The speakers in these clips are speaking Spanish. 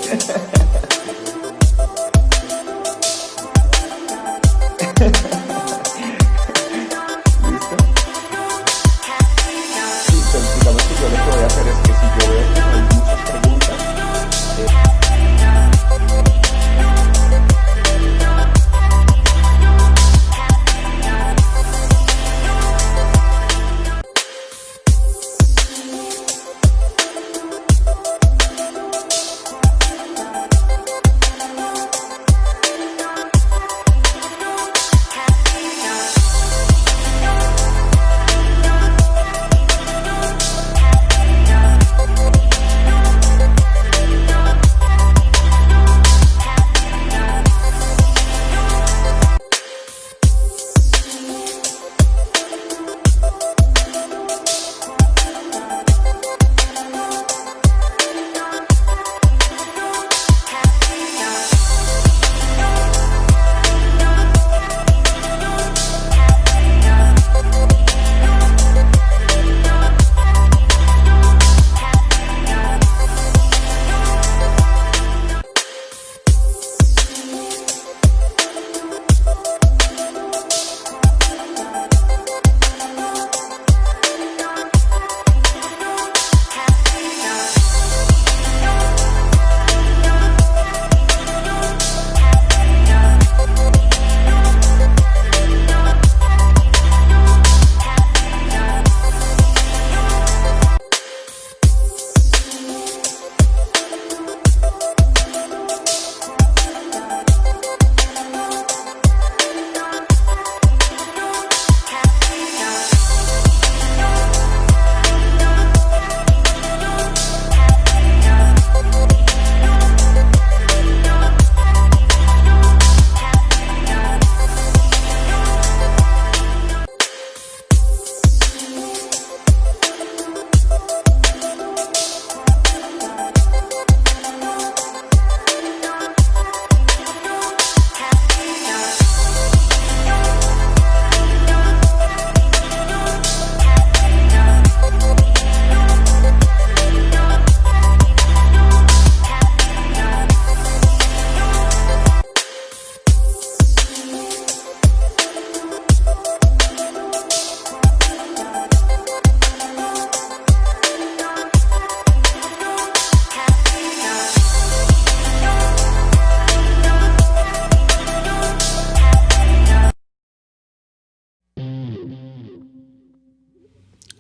Sí, pues digamos que yo lo que voy a hacer es que si yo veo que no hay muchas preguntas,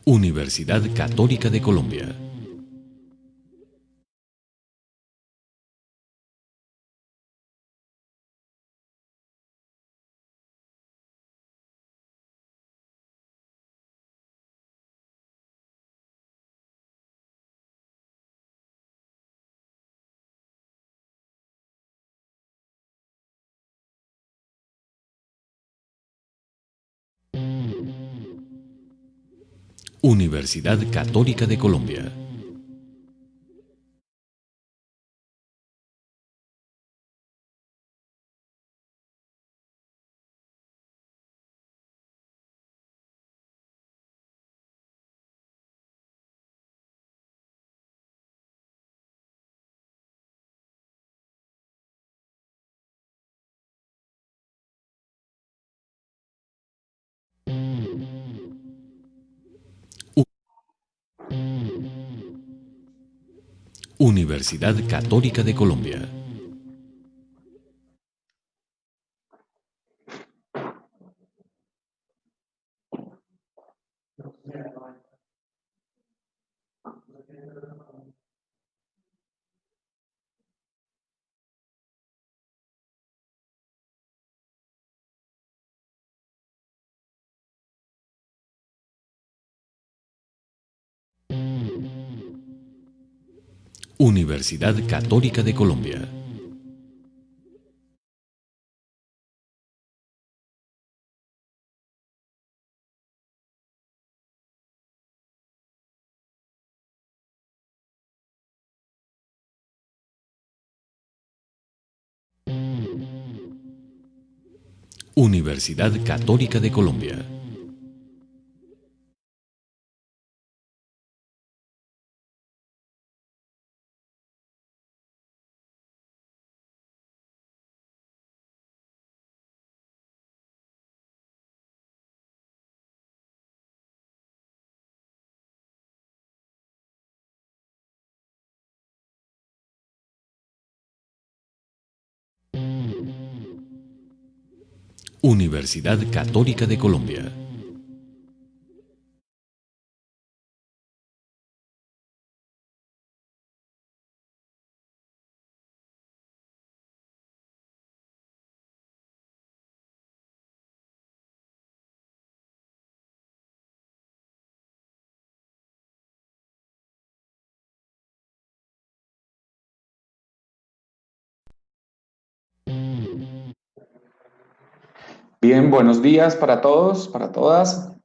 Universidad Católica de Colombia. Universidad Católica de Colombia. U- Universidad Católica de Colombia. Universidad Católica de Colombia. Universidad Católica de Colombia. Universidad Católica de Colombia. Bien, buenos días para todos, para todas.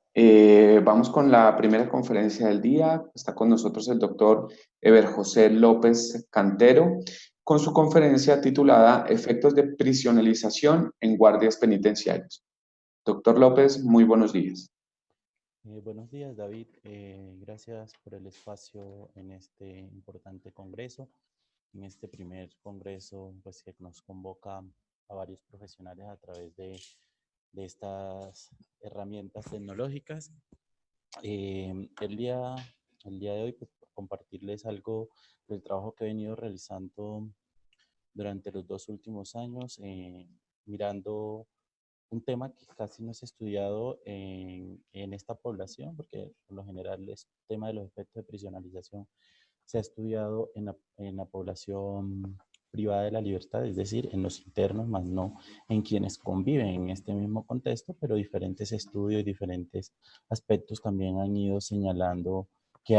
Vamos con la primera conferencia del día. Está con nosotros el doctor Eber José López Cantero con su conferencia titulada Efectos de prisionalización en guardias penitenciarios. Doctor López, muy buenos días. Buenos días, David. Gracias por el espacio en este importante congreso, en este primer congreso pues, que nos convoca a varios profesionales a través de estas herramientas tecnológicas. Eh, el día, el día de hoy, pues, compartirles algo del trabajo que he venido realizando durante los 2 últimos años, mirando un tema que casi no es estudiado en esta población, porque por lo general el tema de los efectos de prisionalización se ha estudiado en la población privada de la libertad, es decir, en los internos, más no en quienes conviven en este mismo contexto, pero diferentes estudios y diferentes aspectos también han ido señalando que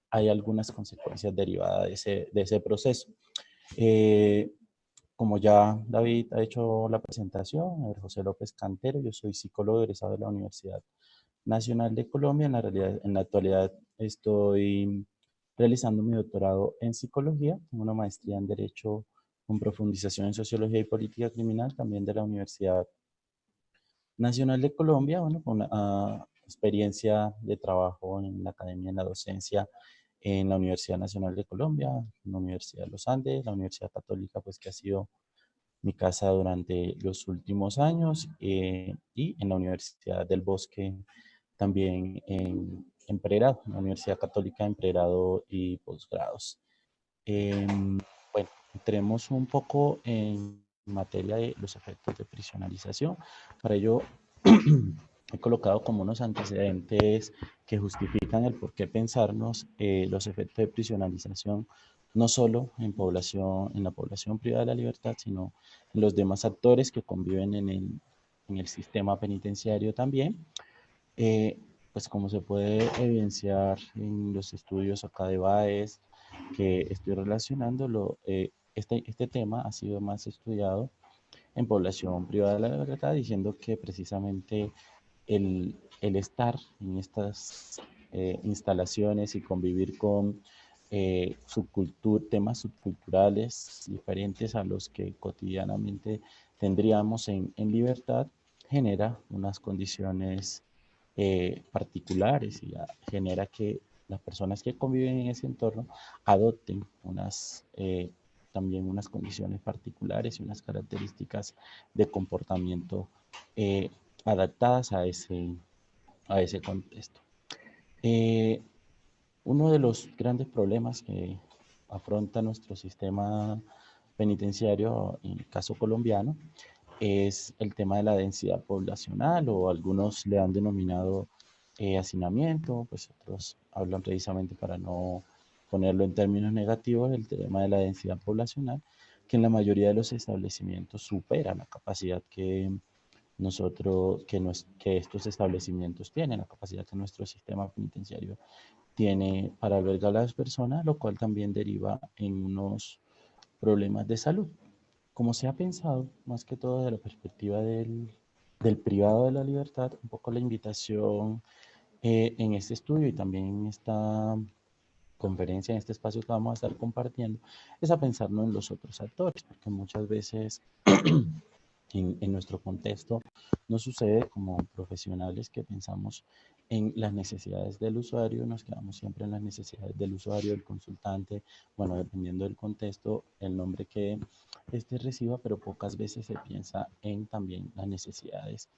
hay algunas consecuencias derivadas de ese proceso. Eh, Como ya David ha hecho la presentación, José López Cantero, yo soy psicólogo egresado de la Universidad Nacional de Colombia. En la actualidad estoy realizando mi doctorado en psicología, tengo una maestría en Derecho con profundización en Sociología y Política Criminal, también de la Universidad Nacional de Colombia, bueno, con una experiencia de trabajo en la academia, en la docencia, en la Universidad Nacional de Colombia, en la Universidad de los Andes, la Universidad Católica, pues que ha sido mi casa durante los últimos años, y en la Universidad del Bosque también en pregrado, en la Universidad Católica en pregrado y posgrados. Bueno, entremos un poco en materia de los efectos de prisionalización. Para ello, he colocado como unos antecedentes que justifican el por qué pensarnos los efectos de prisionalización, no solo en la población privada de la libertad, sino en los demás actores que conviven en el sistema penitenciario también. Eh, pues como se puede evidenciar en los estudios acá de BAES que estoy relacionando, este tema ha sido más estudiado en población privada de la libertad, diciendo que precisamente el estar en estas instalaciones y convivir con temas subculturales diferentes a los que cotidianamente tendríamos en libertad, genera unas condiciones particulares y genera que las personas que conviven en ese entorno adopten también unas condiciones particulares y unas características de comportamiento eh, adaptadas a ese contexto. Eh, Uno de los grandes problemas que afronta nuestro sistema penitenciario, en el caso colombiano, es el tema de la densidad poblacional, o algunos le han denominado hacinamiento, pues otros hablan precisamente, para no ponerlo en términos negativos, el tema de la densidad poblacional, que en la mayoría de los establecimientos supera la capacidad que estos establecimientos tienen, la capacidad que nuestro sistema penitenciario tiene para albergar a las personas, lo cual también deriva en unos problemas de salud. Como se ha pensado, más que todo desde la perspectiva del privado de la libertad, un poco la invitación en este estudio y también en esta conferencia, en este espacio que vamos a estar compartiendo, es a pensarnos en los otros actores, porque muchas veces en nuestro contexto nos sucede como profesionales que pensamos en las necesidades del usuario, nos quedamos siempre en las necesidades del usuario, del consultante, bueno, dependiendo del contexto, el nombre que éste reciba, pero pocas veces se piensa en también las necesidades,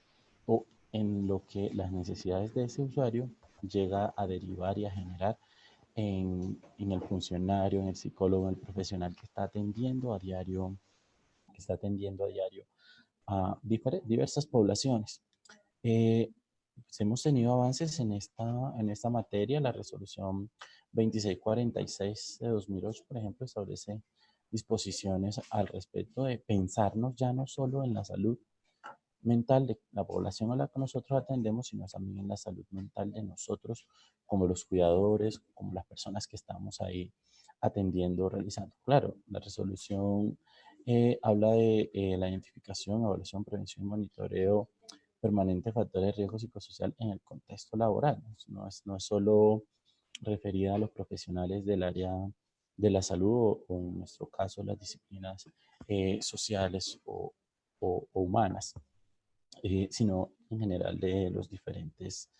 o en lo que las necesidades de ese usuario llega a derivar y a generar en el funcionario, en el psicólogo, en el profesional que está atendiendo a diario a diversas poblaciones. Pues hemos tenido avances en esta materia. La resolución 2646 de 2008, por ejemplo, establece disposiciones al respecto de pensarnos ya no solo en la salud mental de la población a la que nosotros atendemos, sino también en la salud mental de nosotros como los cuidadores, como las personas que estamos ahí atendiendo, realizando. Claro, la resolución habla de la identificación, evaluación, prevención y monitoreo permanente de factores de riesgo psicosocial en el contexto laboral. No es solo referida a los profesionales del área de la salud o en nuestro caso las disciplinas sociales o humanas, sino en general de las diferentes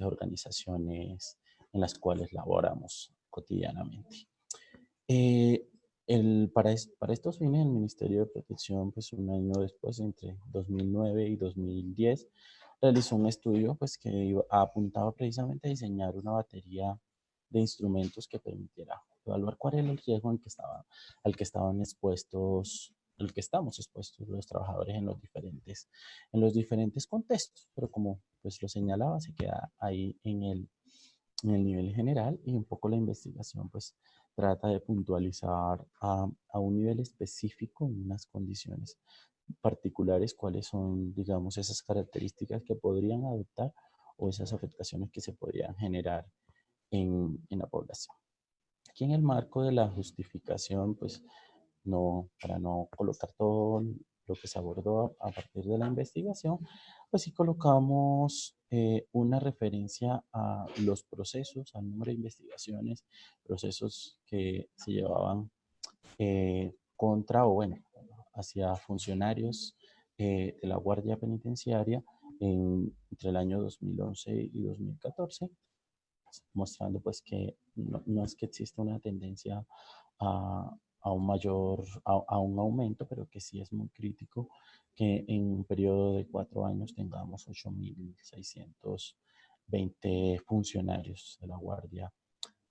organizaciones en las cuales laboramos cotidianamente. Eh, para estos fines, el Ministerio de Protección, pues un año después, entre 2009 y 2010, realizó un estudio pues, que apuntaba precisamente a diseñar una batería de instrumentos que permitiera evaluar cuál era el riesgo al que estaban expuestos, al que estamos expuestos los trabajadores en los diferentes contextos. Pero como pues, lo señalaba, se queda ahí en el nivel general y un poco la investigación pues trata de puntualizar a un nivel específico en unas condiciones particulares cuáles son, digamos, esas características que podrían adoptar o esas afectaciones que se podrían generar en la población. Aquí en el marco de la justificación, pues no, para no colocar todo lo que se abordó a partir de la investigación, pues sí colocamos una referencia a los procesos, al número de investigaciones, procesos que se llevaban contra o bueno, hacia funcionarios de la Guardia Penitenciaria entre el año 2011 y 2014, mostrando pues que no es que exista una tendencia a un a un aumento, pero que sí es muy crítico que en un periodo de 4 años tengamos 8.620 funcionarios de la Guardia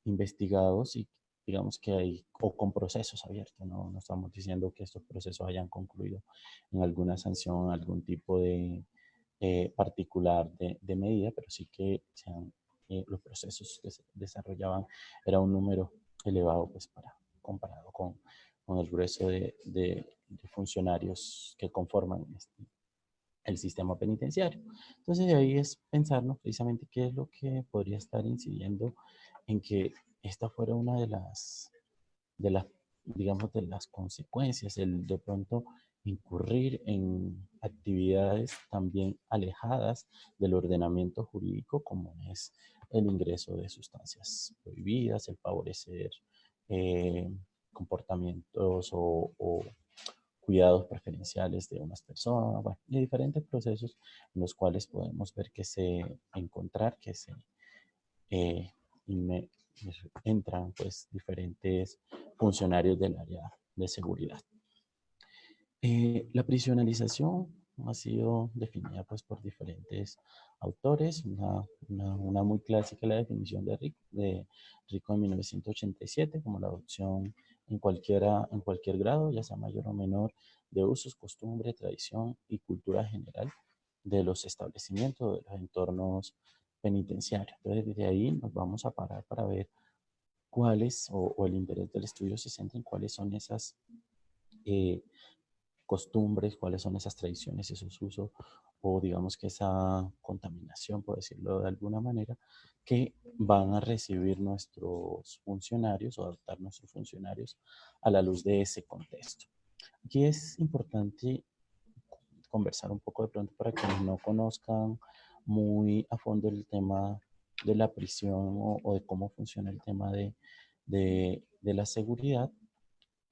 investigados y digamos que hay, o con procesos abiertos, no estamos diciendo que estos procesos hayan concluido en alguna sanción, algún tipo de particular de medida, pero sí que sean, los procesos que se desarrollaban era un número elevado pues para comparado con el grueso de funcionarios que conforman el sistema penitenciario. Entonces, de ahí es pensarnos precisamente qué es lo que podría estar incidiendo en que esta fuera una de las, digamos, de las consecuencias, el de pronto incurrir en actividades también alejadas del ordenamiento jurídico, como es el ingreso de sustancias prohibidas, el favorecer eh, comportamientos o cuidados preferenciales de unas personas, bueno, y diferentes procesos en los cuales podemos ver que que se eh, inme- entran pues diferentes funcionarios del área de seguridad. La prisionalización ha sido definida pues, por diferentes autores. Una muy clásica es la definición de Rico en 1987 como la adopción en cualquier grado, ya sea mayor o menor, de usos, costumbre, tradición y cultura general de los establecimientos, de los entornos penitenciarios. Entonces, desde ahí nos vamos a parar para ver cuáles o el interés del estudio se centra en cuáles son esas eh, costumbres, cuáles son esas tradiciones, esos usos, o digamos que esa contaminación, por decirlo de alguna manera, que van a recibir nuestros funcionarios o adoptar nuestros funcionarios a la luz de ese contexto. Aquí es importante conversar un poco de pronto para quienes no conozcan muy a fondo el tema de la prisión o de cómo funciona el tema de la seguridad.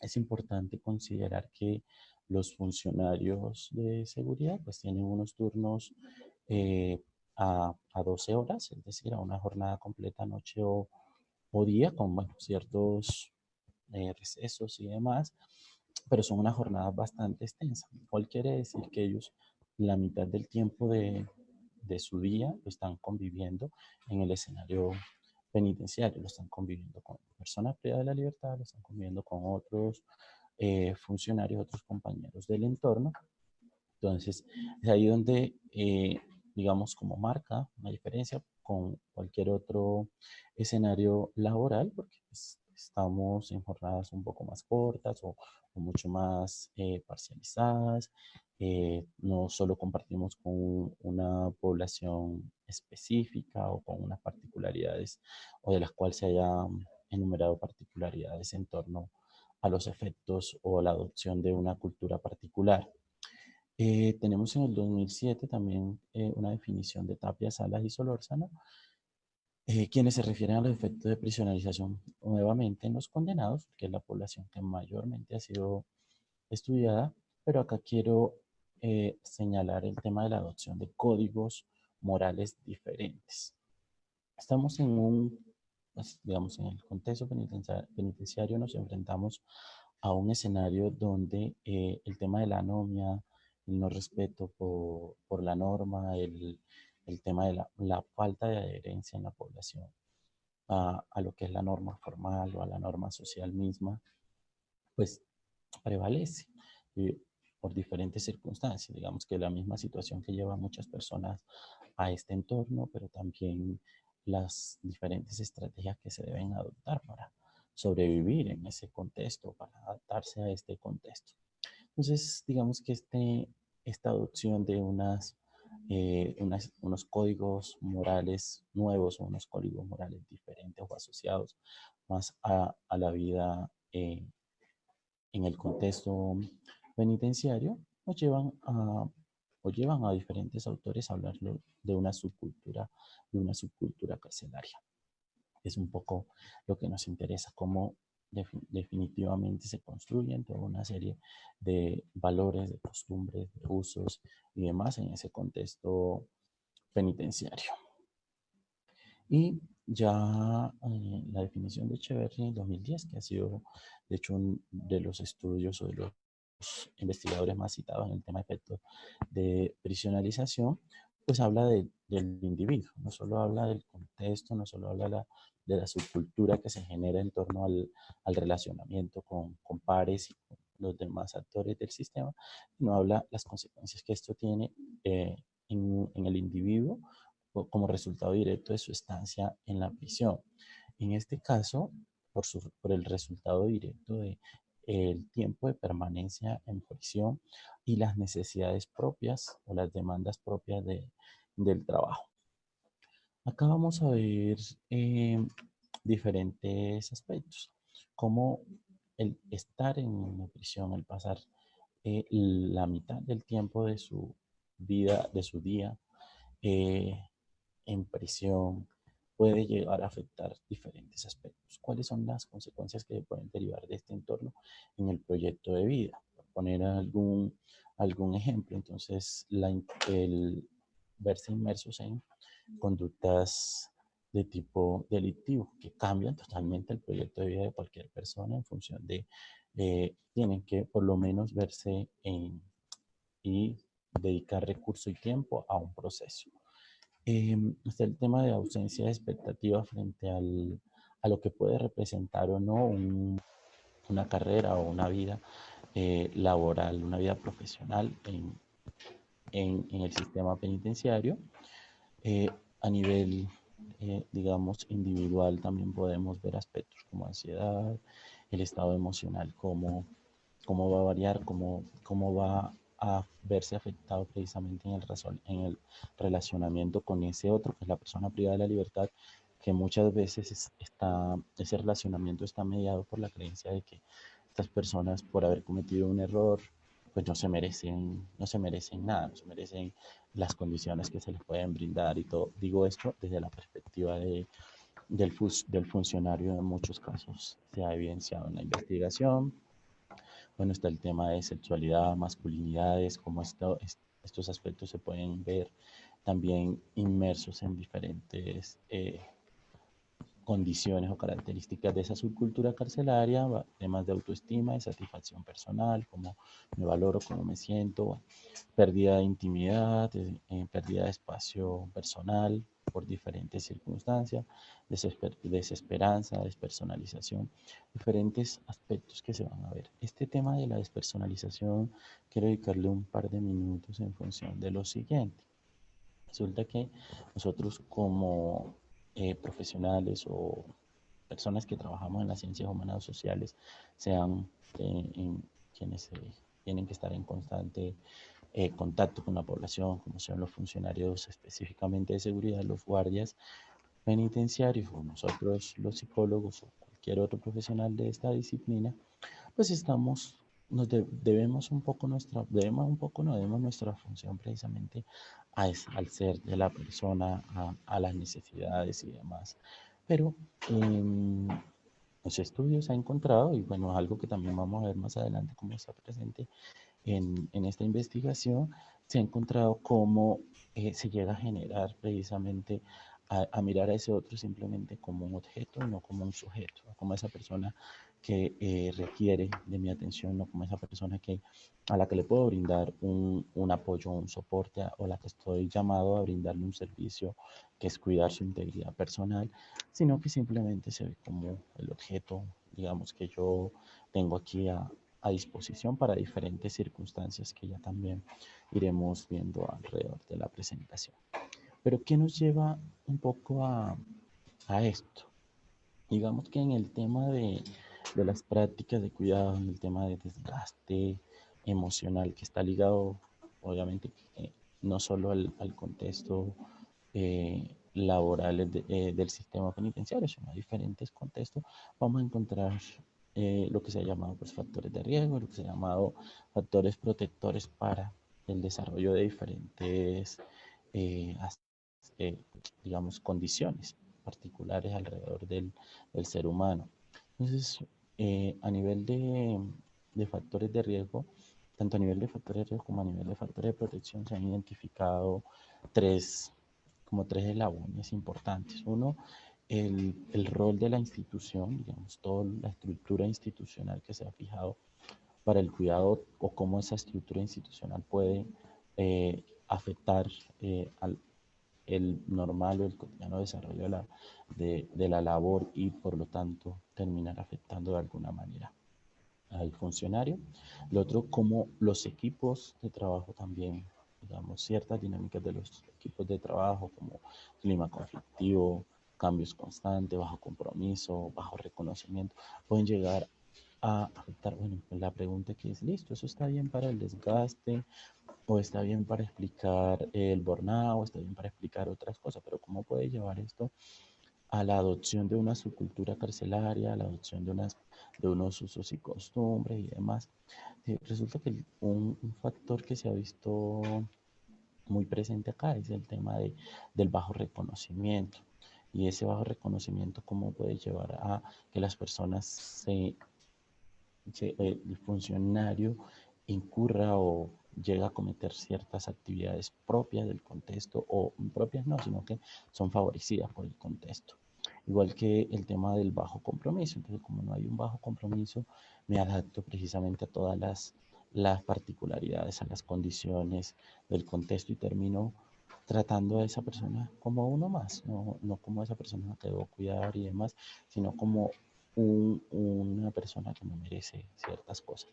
Es importante considerar que los funcionarios de seguridad pues tienen unos turnos eh, a 12 horas, es decir, a una jornada completa noche o día con bueno, ciertos recesos y demás, pero son unas jornadas bastante extensas. Igual quiere decir que ellos la mitad del tiempo de su día lo están conviviendo en el escenario penitenciario, lo están conviviendo con personas privadas de la libertad, lo están conviviendo con otros funcionarios, otros compañeros del entorno, Entonces, es ahí donde, digamos, como marca una diferencia con cualquier otro escenario laboral, porque pues, estamos en jornadas un poco más cortas o mucho más parcializadas. No solo compartimos con una población específica o con unas particularidades o de las cuales se hayan enumerado particularidades en torno a los efectos o la adopción de una cultura particular. Tenemos en el 2007 también una definición de Tapia, Salas y Solórzano, quienes se refieren a los efectos de prisionalización nuevamente en los condenados, que es la población que mayormente ha sido estudiada, pero acá quiero señalar el tema de la adopción de códigos morales diferentes. Estamos en pues, digamos, en el contexto penitenciario nos enfrentamos a un escenario donde el tema de la anomia, el no respeto por la norma, el tema de la falta de adherencia en la población a lo que es la norma formal o a la norma social misma, pues prevalece eh, por diferentes circunstancias. Digamos que la misma situación que lleva a muchas personas a este entorno, pero también las diferentes estrategias que se deben adoptar para sobrevivir en ese contexto, para adaptarse a este contexto. Entonces, digamos que esta adopción de unos códigos morales nuevos o unos códigos morales diferentes o asociados más a la vida en el contexto penitenciario, o llevan a diferentes autores a hablar de una subcultura carcelaria. Es un poco lo que nos interesa, cómo definitivamente se construyen toda una serie de valores, de costumbres, de usos y demás en ese contexto penitenciario. Y ya la definición de Echeverry en 2010, que ha sido de hecho de los estudios o de los investigadores más citados en el tema de efectos de prisionalización, pues habla del individuo, no solo habla del contexto, no solo habla de la subcultura que se genera en torno al relacionamiento con pares y con los demás actores del sistema, sino habla las consecuencias que esto tiene en el individuo como resultado directo de su estancia en la prisión. En este caso, por el resultado directo de el tiempo de permanencia en prisión y las necesidades propias o las demandas propias del trabajo. Acá vamos a ver diferentes aspectos, como el estar en una prisión, el pasar la mitad del tiempo de su vida, de su día, eh, en prisión puede llegar a afectar diferentes aspectos. ¿Cuáles son las consecuencias que pueden derivar de este entorno en el proyecto de vida? Por poner algún ejemplo, entonces el verse inmersos en conductas de tipo delictivo que cambian totalmente el proyecto de vida de cualquier persona en función de, tienen que por lo menos verse y dedicar recursos y tiempo a un proceso. Está el tema de ausencia de expectativa frente a lo que puede representar o no una carrera o una vida laboral, una vida profesional en el sistema penitenciario. Eh, a nivel, digamos, individual también podemos ver aspectos como ansiedad, el estado emocional, cómo va a variar, cómo va a verse afectado precisamente en el relacionamiento con ese otro, que es la persona privada de la libertad, que muchas veces ese relacionamiento está mediado por la creencia de que estas personas, por haber cometido un error, pues no se merecen nada, no se merecen las condiciones que se les pueden brindar y todo. Digo esto desde la perspectiva del funcionario en muchos casos. Se ha evidenciado en la investigación. Bueno, está el tema de sexualidad, masculinidades, cómo estos aspectos se pueden ver también inmersos en diferentes condiciones o características de esa subcultura carcelaria, temas de autoestima, de satisfacción personal, cómo me valoro, cómo me siento, pérdida de intimidad, pérdida de espacio personal, por diferentes circunstancias, desesperanza, despersonalización, diferentes aspectos que se van a ver. Este tema de la despersonalización quiero dedicarle un par de minutos en función de lo siguiente. Resulta que nosotros como profesionales o personas que trabajamos en las ciencias humanas o sociales, sean quienes tienen que estar en constante contacto con la población, como sean los funcionarios específicamente de seguridad, los guardias penitenciarios o nosotros los psicólogos o cualquier otro profesional de esta disciplina, pues debemos un poco no debemos nuestra función precisamente al ser de la persona, a las necesidades y demás. Pero en los estudios ha encontrado, y bueno, algo que también vamos a ver más adelante cómo está presente en esta investigación, se ha encontrado cómo se llega a generar precisamente a mirar a ese otro simplemente como un objeto y no como un sujeto, como esa persona que requiere de mi atención, no como esa persona a la que le puedo brindar un apoyo, un soporte, o la que estoy llamado a brindarle un servicio que es cuidar su integridad personal, sino que simplemente se ve como el objeto, digamos, que yo tengo aquí a disposición para diferentes circunstancias que ya también iremos viendo alrededor de la presentación. Pero ¿qué nos lleva un poco a esto? Digamos que en el tema de las prácticas de cuidado, en el tema de desgaste emocional que está ligado, obviamente, no solo al contexto laboral del sistema penitenciario, sino a diferentes contextos, vamos a encontrar lo que se ha llamado pues, factores de riesgo, lo que se ha llamado factores protectores para el desarrollo de diferentes, eh, eh, digamos, condiciones particulares alrededor del ser humano. Entonces, a nivel de factores de riesgo, tanto a nivel de factores de riesgo como a nivel de factores de protección, se han identificado tres, tres eslabones importantes. Uno, el rol de la institución, digamos, toda la estructura institucional que se ha fijado para el cuidado o cómo esa estructura institucional puede afectar al el normal o el cotidiano desarrollo de la labor y por lo tanto terminar afectando de alguna manera al funcionario. Lo otro, como los equipos de trabajo también, digamos, ciertas dinámicas de los equipos de trabajo, como clima conflictivo, cambios constantes, bajo compromiso, bajo reconocimiento, pueden llegar a afectar, bueno, la pregunta que es, listo, eso está bien para el desgaste, o está bien para explicar el burnout, o está bien para explicar otras cosas, pero ¿cómo puede llevar esto a la adopción de una subcultura carcelaria, a la adopción de unos usos y costumbres y demás? Resulta que un factor que se ha visto muy presente acá es el tema del bajo reconocimiento. Y ese bajo reconocimiento, ¿cómo puede llevar a que las personas el funcionario incurra o llega a cometer ciertas actividades propias del contexto, o propias no, sino que son favorecidas por el contexto? Igual que el tema del bajo compromiso. Entonces, como no hay un bajo compromiso, me adapto precisamente a todas las particularidades, a las condiciones del contexto y termino tratando a esa persona como uno más, no como esa persona que debo cuidar y demás, sino como una persona que no merece ciertas cosas.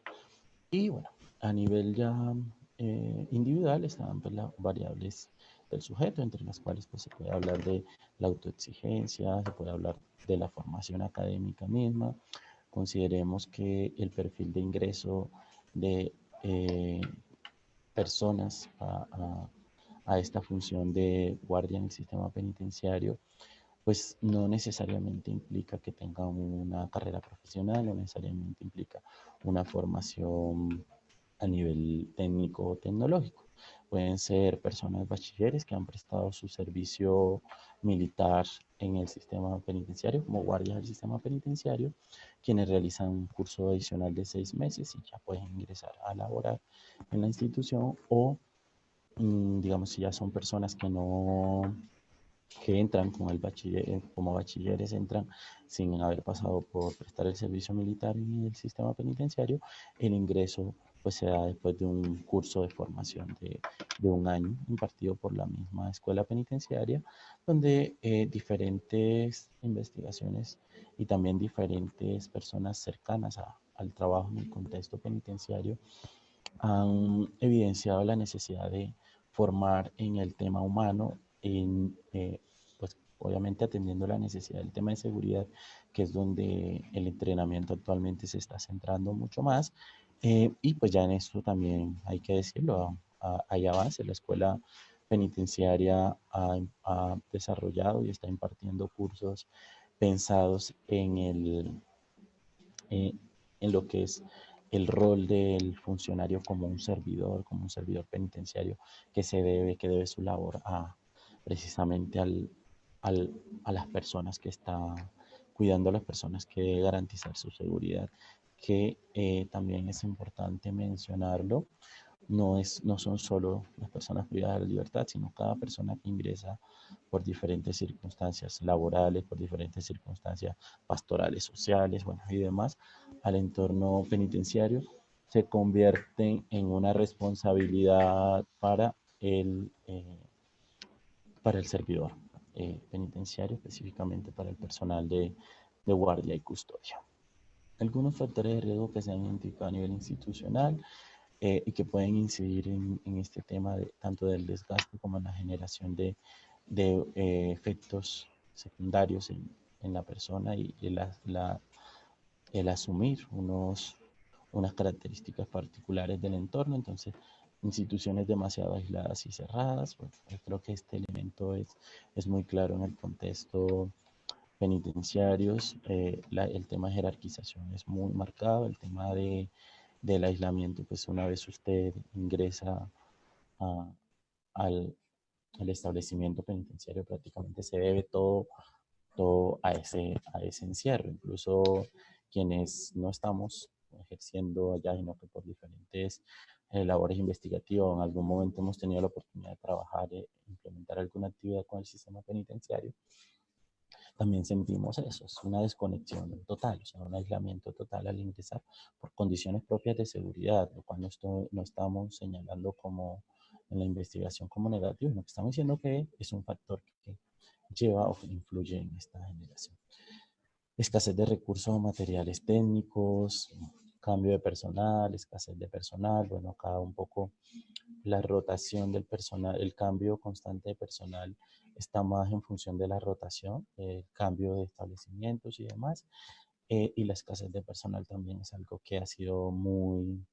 Y bueno, a nivel ya individual están pues, las variables del sujeto, entre las cuales pues, se puede hablar de la autoexigencia, se puede hablar de la formación académica misma. Consideremos que el perfil de ingreso de personas a esta función de guardia en el sistema penitenciario pues no necesariamente implica que tengan una carrera profesional, no necesariamente implica una formación a nivel técnico o tecnológico. Pueden ser personas bachilleres que han prestado su servicio militar en el sistema penitenciario, como guardias del sistema penitenciario, quienes realizan un curso adicional de 6 meses y ya pueden ingresar a laborar en la institución, o digamos si ya son personas que no que entran con el como bachilleres, entran sin haber pasado por prestar el servicio militar en el sistema penitenciario. El ingreso pues se da después de un curso de formación de un año impartido por la misma escuela penitenciaria, donde diferentes investigaciones y también diferentes personas cercanas al trabajo en el contexto penitenciario han evidenciado la necesidad de formar en el tema humano, pues obviamente atendiendo la necesidad del tema de seguridad, que es donde el entrenamiento actualmente se está centrando mucho más. Y pues ya en esto también hay que decirlo, hay avance. La escuela penitenciaria ha desarrollado y está impartiendo cursos pensados eh, en lo que es el rol del funcionario como un servidor penitenciario que debe su labor precisamente a las personas que está cuidando a las personas, que debe garantizar su seguridad, que también es importante mencionarlo, no son solo las personas privadas de la libertad, sino cada persona que ingresa por diferentes circunstancias laborales, por diferentes circunstancias pastorales, sociales, bueno, y demás, al entorno penitenciario, se convierten en una responsabilidad para el servidor penitenciario, específicamente para el personal de guardia y custodia. Algunos factores de riesgo que se han identificado a nivel institucional y que pueden incidir en este tema tanto del desgaste como en la generación de efectos secundarios en la persona y el asumir unas características particulares del entorno. Entonces, instituciones demasiado aisladas y cerradas, bueno, yo creo que este elemento es muy claro en el contexto penitenciarios. El tema de jerarquización es muy marcado, el tema del aislamiento, pues una vez usted ingresa a- al, al establecimiento penitenciario, prácticamente se debe todo a ese encierro. Incluso quienes no estamos ejerciendo allá, sino que por diferentes labores investigativas, en algún momento hemos tenido la oportunidad de trabajar e implementar alguna actividad con el sistema penitenciario, también sentimos eso, es una desconexión total, o sea, un aislamiento total al ingresar por condiciones propias de seguridad, lo cual no estamos señalando como en la investigación como negativo, sino que estamos diciendo que es un factor que lleva o que influye en esta generación. Escasez de recursos materiales técnicos, cambio de personal, escasez de personal, bueno, acá un poco la rotación del personal, el cambio constante de personal está más en función de la rotación, el cambio de establecimientos y demás, y la escasez de personal también es algo que ha sido muy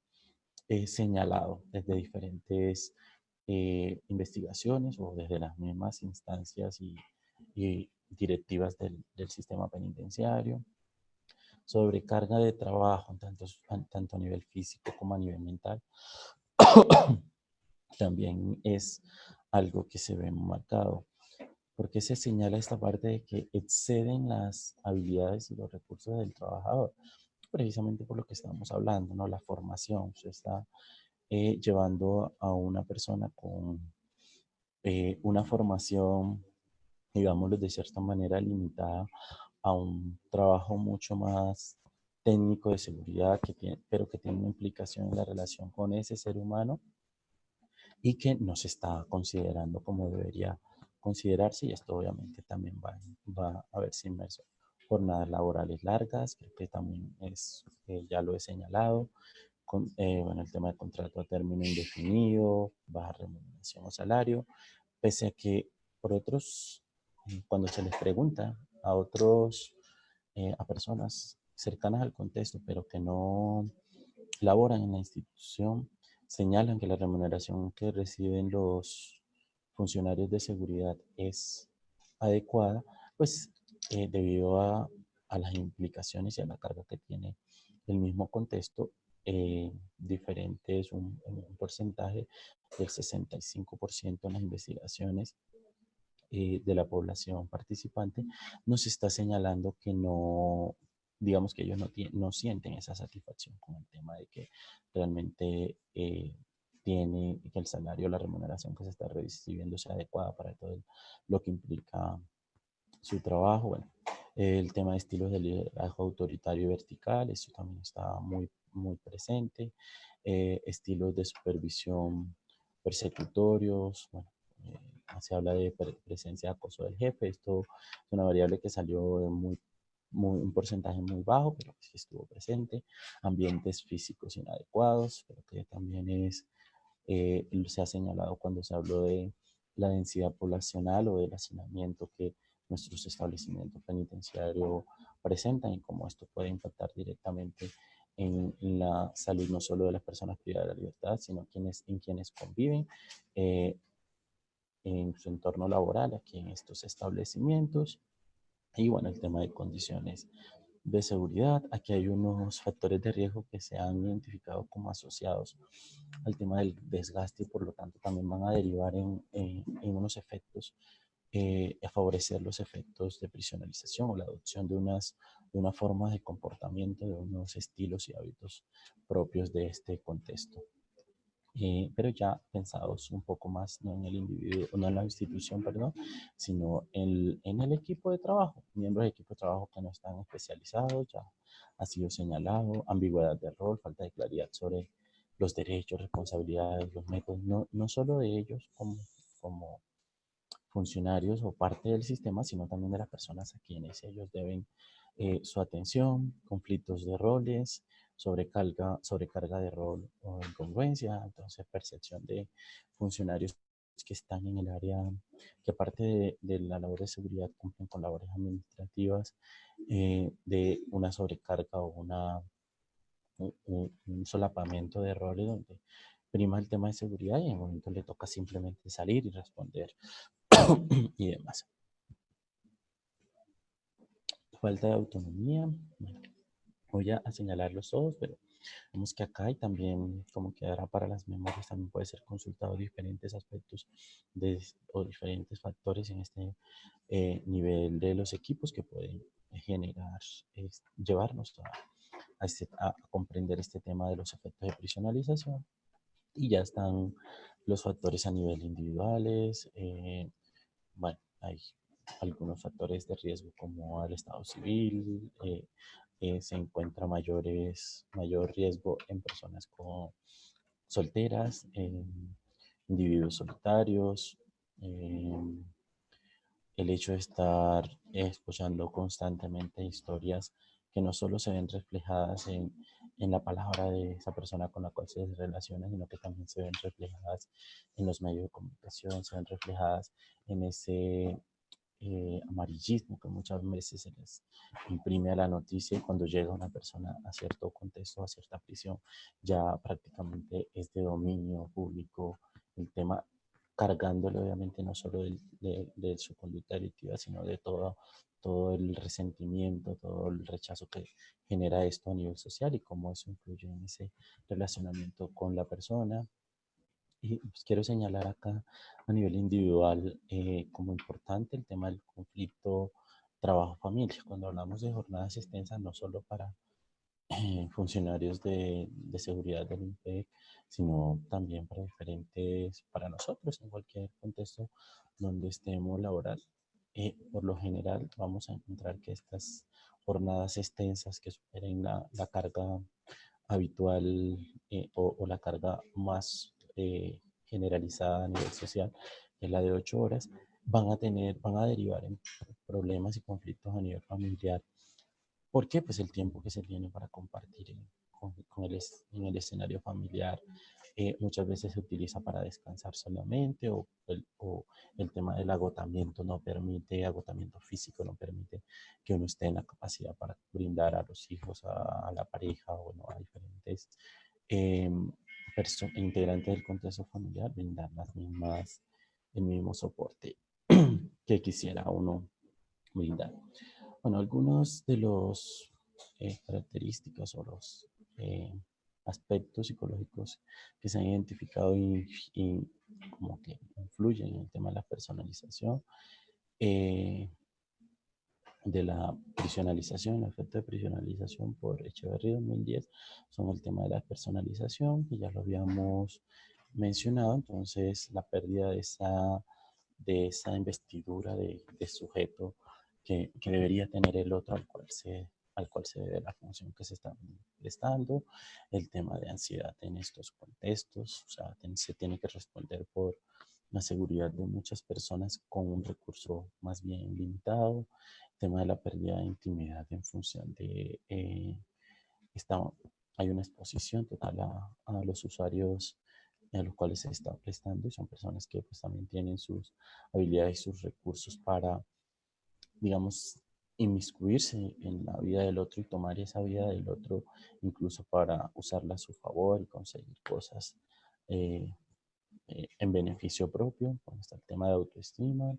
señalado desde diferentes investigaciones o desde las mismas instancias y directivas del sistema penitenciario. Sobrecarga de trabajo, tanto a nivel físico como a nivel mental, también es algo que se ve marcado, porque se señala esta parte de que exceden las habilidades y los recursos del trabajador, precisamente por lo que estamos hablando, ¿no? La formación, se está llevando a una persona con una formación, digámoslo de cierta manera, limitada a un trabajo mucho más técnico de seguridad, pero que tiene una implicación en la relación con ese ser humano y que no se está considerando como debería considerarse, y esto obviamente también va a verse inmerso. Jornadas laborales largas, creo que también ya lo he señalado, bueno, el tema de contrato a término indefinido, baja remuneración o salario, pese a que por otros, cuando se les pregunta a a personas cercanas al contexto, pero que no laboran en la institución, señalan que la remuneración que reciben los funcionarios de seguridad es adecuada, pues debido a las implicaciones y a la carga que tiene el mismo contexto, diferentes, un porcentaje del 65% en las investigaciones de la población participante, nos está señalando que no, digamos que ellos no sienten esa satisfacción con el tema de que realmente tiene, que el salario, la remuneración que se está recibiendo sea adecuada para todo lo que implica su trabajo. Bueno, el tema de estilos de liderazgo autoritario y vertical, eso también está muy presente. Estilos de supervisión persecutorios, bueno, se habla de presencia de acoso del jefe. Esto es una variable que salió en un porcentaje muy bajo, pero sí estuvo presente. Ambientes físicos inadecuados, pero que también se ha señalado cuando se habló de la densidad poblacional o del hacinamiento que nuestros establecimientos penitenciarios presentan y cómo esto puede impactar directamente en la salud no solo de las personas privadas de la libertad, sino en quienes conviven eh, en su entorno laboral aquí en estos establecimientos. Y bueno, el tema de condiciones de seguridad. Aquí hay unos factores de riesgo que se han identificado como asociados al tema del desgaste y por lo tanto también van a derivar en unos efectos, a favorecer los efectos de prisionalización o la adopción de una forma de comportamiento, de unos estilos y hábitos propios de este contexto. Pero ya pensados un poco más no en el individuo, no en la institución, perdón, sino en el equipo de trabajo, miembros del equipo de trabajo que no están especializados, ya ha sido señalado, ambigüedad de rol, falta de claridad sobre los derechos, responsabilidades, los métodos, no solo de ellos como funcionarios o parte del sistema, sino también de las personas a quienes ellos deben su atención, conflictos de roles, sobrecarga de rol o incongruencia, entonces percepción de funcionarios que están en el área, que aparte de la labor de seguridad cumplen con labores administrativas, de una sobrecarga o un solapamiento de roles donde prima el tema de seguridad y en el momento le toca simplemente salir y responder y demás. Falta de autonomía. Bueno, voy a señalarlos todos, pero vemos que acá y también como quedará para las memorias, también puede ser consultado diferentes aspectos o diferentes factores en este nivel de los equipos que pueden generar, llevarnos a comprender este tema de los efectos de prisionalización. Y ya están los factores a nivel individuales. Bueno, hay algunos factores de riesgo como el estado civil, se encuentra mayor riesgo en personas solteras, en individuos solitarios, el hecho de estar escuchando constantemente historias que no solo se ven reflejadas en la palabra de esa persona con la cual se relaciona, sino que también se ven reflejadas en los medios de comunicación, se ven reflejadas en ese amarillismo que muchas veces se les imprime a la noticia y cuando llega una persona a cierto contexto, a cierta prisión, ya prácticamente es de dominio público el tema, cargándole obviamente no solo de su conducta delictiva, sino de todo el resentimiento, todo el rechazo que genera esto a nivel social y cómo eso influye en ese relacionamiento con la persona. Y pues, quiero señalar acá a nivel individual como importante el tema del conflicto trabajo-familia. Cuando hablamos de jornadas extensas, no solo para funcionarios de seguridad del INPEC, sino también para para nosotros en cualquier contexto donde estemos laboral. Por lo general vamos a encontrar que estas jornadas extensas que superen la carga habitual o la carga más generalizada a nivel social, que es la de 8 horas, van a derivar en problemas y conflictos a nivel familiar. ¿Por qué? Pues el tiempo que se tiene para compartir en el escenario familiar muchas veces se utiliza para descansar solamente o el tema del agotamiento no permite, agotamiento físico no permite que uno esté en la capacidad para brindar a los hijos, a la pareja, o bueno, a diferentes eh, integrantes del contexto familiar, brindar el mismo soporte que quisiera uno brindar. Bueno, algunos de los características o los eh, aspectos psicológicos que se han identificado y como que influyen en el tema de la personalización, eh, de la prisionalización, el efecto de prisionalización por Echeverry 2010, son el tema de la personalización, que ya lo habíamos mencionado, entonces la pérdida de esa investidura de sujeto que debería tener el otro al cual se debe la función que se está prestando, el tema de ansiedad en estos contextos, o sea, se tiene que responder por la seguridad de muchas personas con un recurso más bien limitado, el tema de la pérdida de intimidad en función de esta, hay una exposición total a los usuarios a los cuales se está prestando y son personas que pues también tienen sus habilidades y sus recursos para, digamos, inmiscuirse en la vida del otro y tomar esa vida del otro incluso para usarla a su favor y conseguir cosas eh, en beneficio propio. Pues está el tema de autoestima,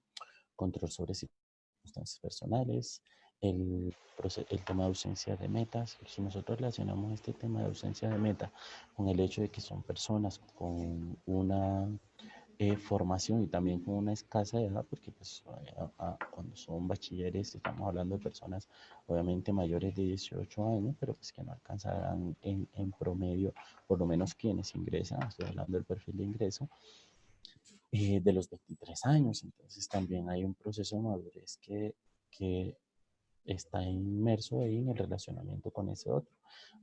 control sobre circunstancias personales, el tema de ausencia de metas. Si nosotros relacionamos este tema de ausencia de meta con el hecho de que son personas con una formación y también con una escasa edad, porque pues, cuando son bachilleres estamos hablando de personas obviamente mayores de 18 años, pero pues que no alcanzarán en promedio, por lo menos quienes ingresan, estoy hablando del perfil de ingreso, de los 23 años. Entonces también hay un proceso de madurez que está inmerso ahí en el relacionamiento con ese otro.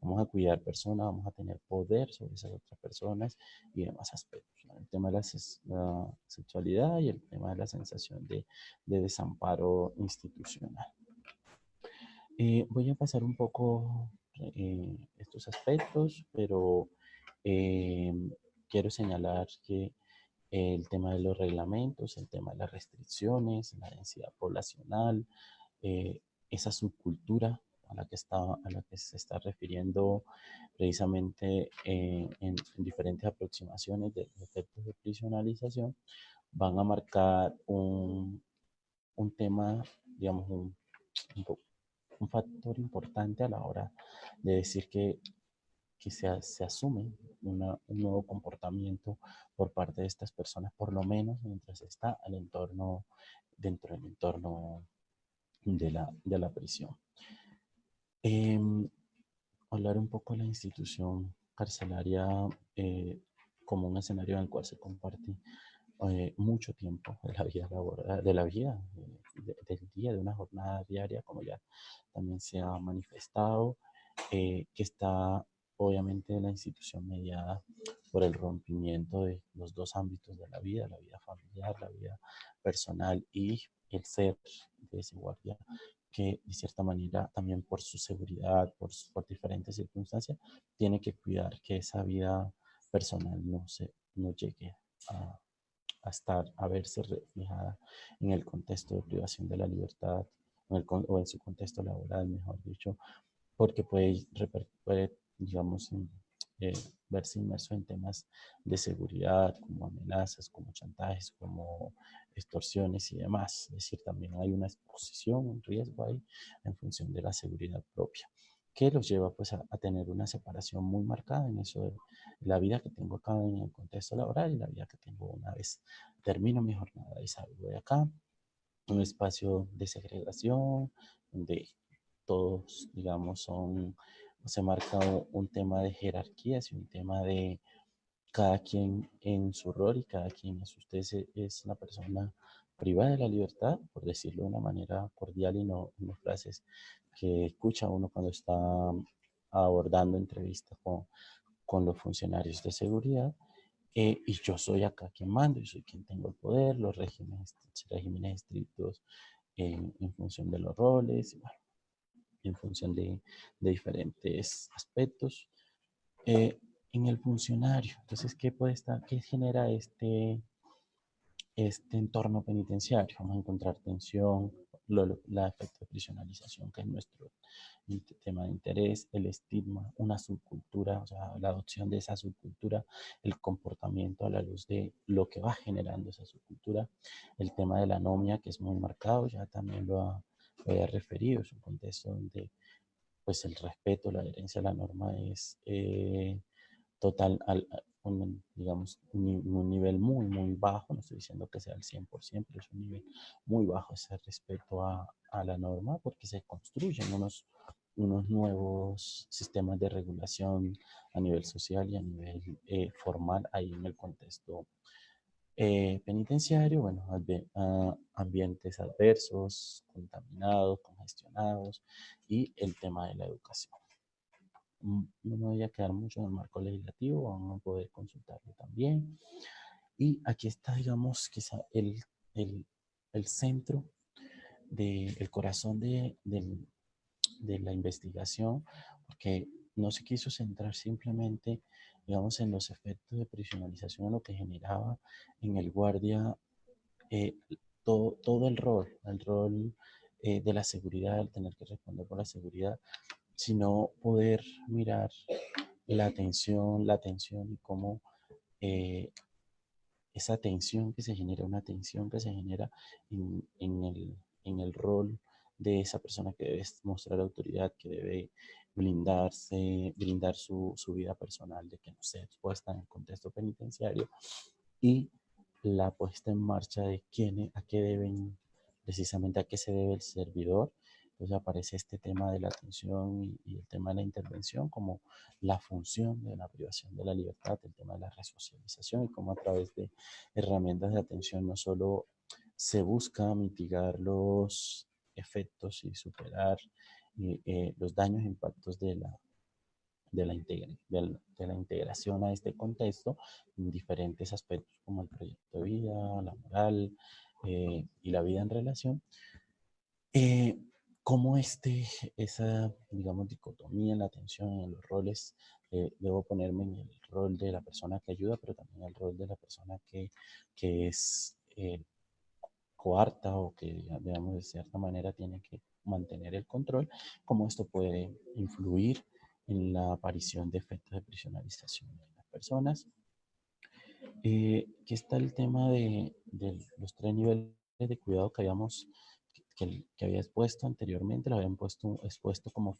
Vamos a cuidar personas, vamos a tener poder sobre esas otras personas y demás aspectos, ¿no? El tema de la sexualidad y el tema de la sensación de desamparo institucional. Voy a pasar un poco estos aspectos, pero eh, quiero señalar que el tema de los reglamentos, el tema de las restricciones, la densidad poblacional, eh, esa subcultura a la que se está refiriendo precisamente en diferentes aproximaciones de efectos de prisionalización, van a marcar un tema, digamos, un, un factor importante a la hora de decir que se asume un nuevo comportamiento por parte de estas personas, por lo menos mientras está el entorno, dentro del entorno de la prisión. Eh, Hablar un poco de la institución carcelaria como un escenario en el cual se comparte mucho tiempo de la vida laboral, de la vida, del día, de una jornada diaria, como ya también se ha manifestado, que está obviamente la institución mediada por el rompimiento de los dos ámbitos de la vida familiar, la vida personal y el ser de ese guardia que de cierta manera también por su seguridad, por diferentes circunstancias, tiene que cuidar que esa vida personal no llegue a, a verse reflejada en el contexto de privación de la libertad o en su contexto laboral, mejor dicho, porque puede digamos, eh, verse inmerso en temas de seguridad, como amenazas, como chantajes, como extorsiones y demás. Es decir, también hay una exposición, un riesgo ahí en función de la seguridad propia, que los lleva pues a tener una separación muy marcada en eso de la vida que tengo acá en el contexto laboral y la vida que tengo una vez termino mi jornada y salgo de acá, un espacio de segregación, donde todos, digamos, se marca un tema de jerarquías y un tema de cada quien en su rol y cada quien es una persona privada de la libertad, por decirlo de una manera cordial y no frases que escucha uno cuando está abordando entrevistas con los funcionarios de seguridad. Y yo soy acá quien mando, yo soy quien tengo el poder, los regímenes estrictos en función de los roles, bueno, en función de diferentes aspectos. Eh, en el funcionario, entonces, ¿qué genera este entorno penitenciario? Vamos a encontrar tensión, la efecto de prisionalización, que es nuestro tema de interés, el estigma, una subcultura, o sea, la adopción de esa subcultura, el comportamiento a la luz de lo que va generando esa subcultura, el tema de la anomia, que es muy marcado, ya también lo he referido, es un contexto donde pues el respeto, la adherencia a la norma es total, digamos, un nivel muy bajo, no estoy diciendo que sea el 100%, pero es un nivel muy bajo ese respeto a la norma porque se construyen unos nuevos sistemas de regulación a nivel social y a nivel formal ahí en el contexto penitenciario, bueno, ambientes adversos, contaminados, congestionados y el tema de la educación. No me voy a quedar mucho en el marco legislativo, vamos a poder consultarlo también. Y aquí está, digamos, quizá el centro, el corazón de la investigación, porque no se quiso centrar simplemente, digamos, en los efectos de prisionalización, en lo que generaba en el guardia eh, todo el rol de la seguridad, el tener que responder por la seguridad, sino poder mirar la atención y cómo eh, esa tensión que se genera, una tensión que se genera en el rol de esa persona que debe mostrar autoridad, que debe brindar su vida personal, de que no sea expuesta en el contexto penitenciario, y la puesta en marcha de quién, a qué deben, precisamente a qué se debe el servidor. Entonces aparece este tema de la atención y el tema de la intervención como la función de la privación de la libertad, el tema de la resocialización y cómo a través de herramientas de atención no solo se busca mitigar los efectos y superar los daños e impactos de la integración a este contexto en diferentes aspectos como el proyecto de vida, la moral y la vida en relación, eh, cómo esa, digamos, dicotomía en la atención, en los roles, debo ponerme en el rol de la persona que ayuda, pero también el rol de la persona que es coarta o que, digamos, de cierta manera tiene que mantener el control, cómo esto puede influir en la aparición de efectos de prisionalización de las personas. Aquí está el tema de los tres niveles de cuidado que que había expuesto anteriormente, lo habían expuesto como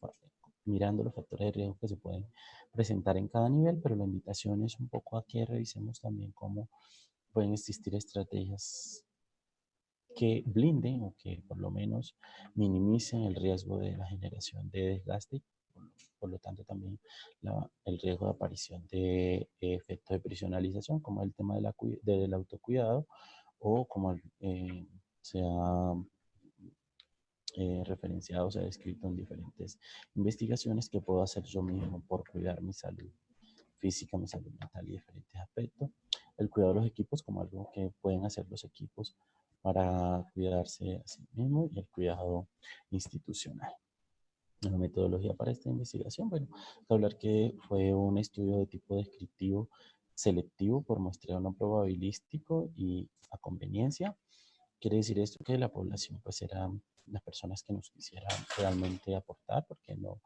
mirando los factores de riesgo que se pueden presentar en cada nivel, pero la invitación es un poco a que revisemos también cómo pueden existir estrategias que blinden o que por lo menos minimicen el riesgo de la generación de desgaste, por lo tanto también el riesgo de aparición de efectos de prisionalización, como el tema del autocuidado o como se ha referenciado, se ha descrito en diferentes investigaciones que puedo hacer yo mismo por cuidar mi salud física, mi salud mental y diferentes aspectos. El cuidado de los equipos como algo que pueden hacer los equipos para cuidarse a sí mismo y el cuidado institucional. La metodología para esta investigación, bueno, hablar que fue un estudio de tipo descriptivo selectivo por muestreo no probabilístico y a conveniencia. Quiere decir esto que la población pues eran las personas que nos quisieran realmente aportar, porque no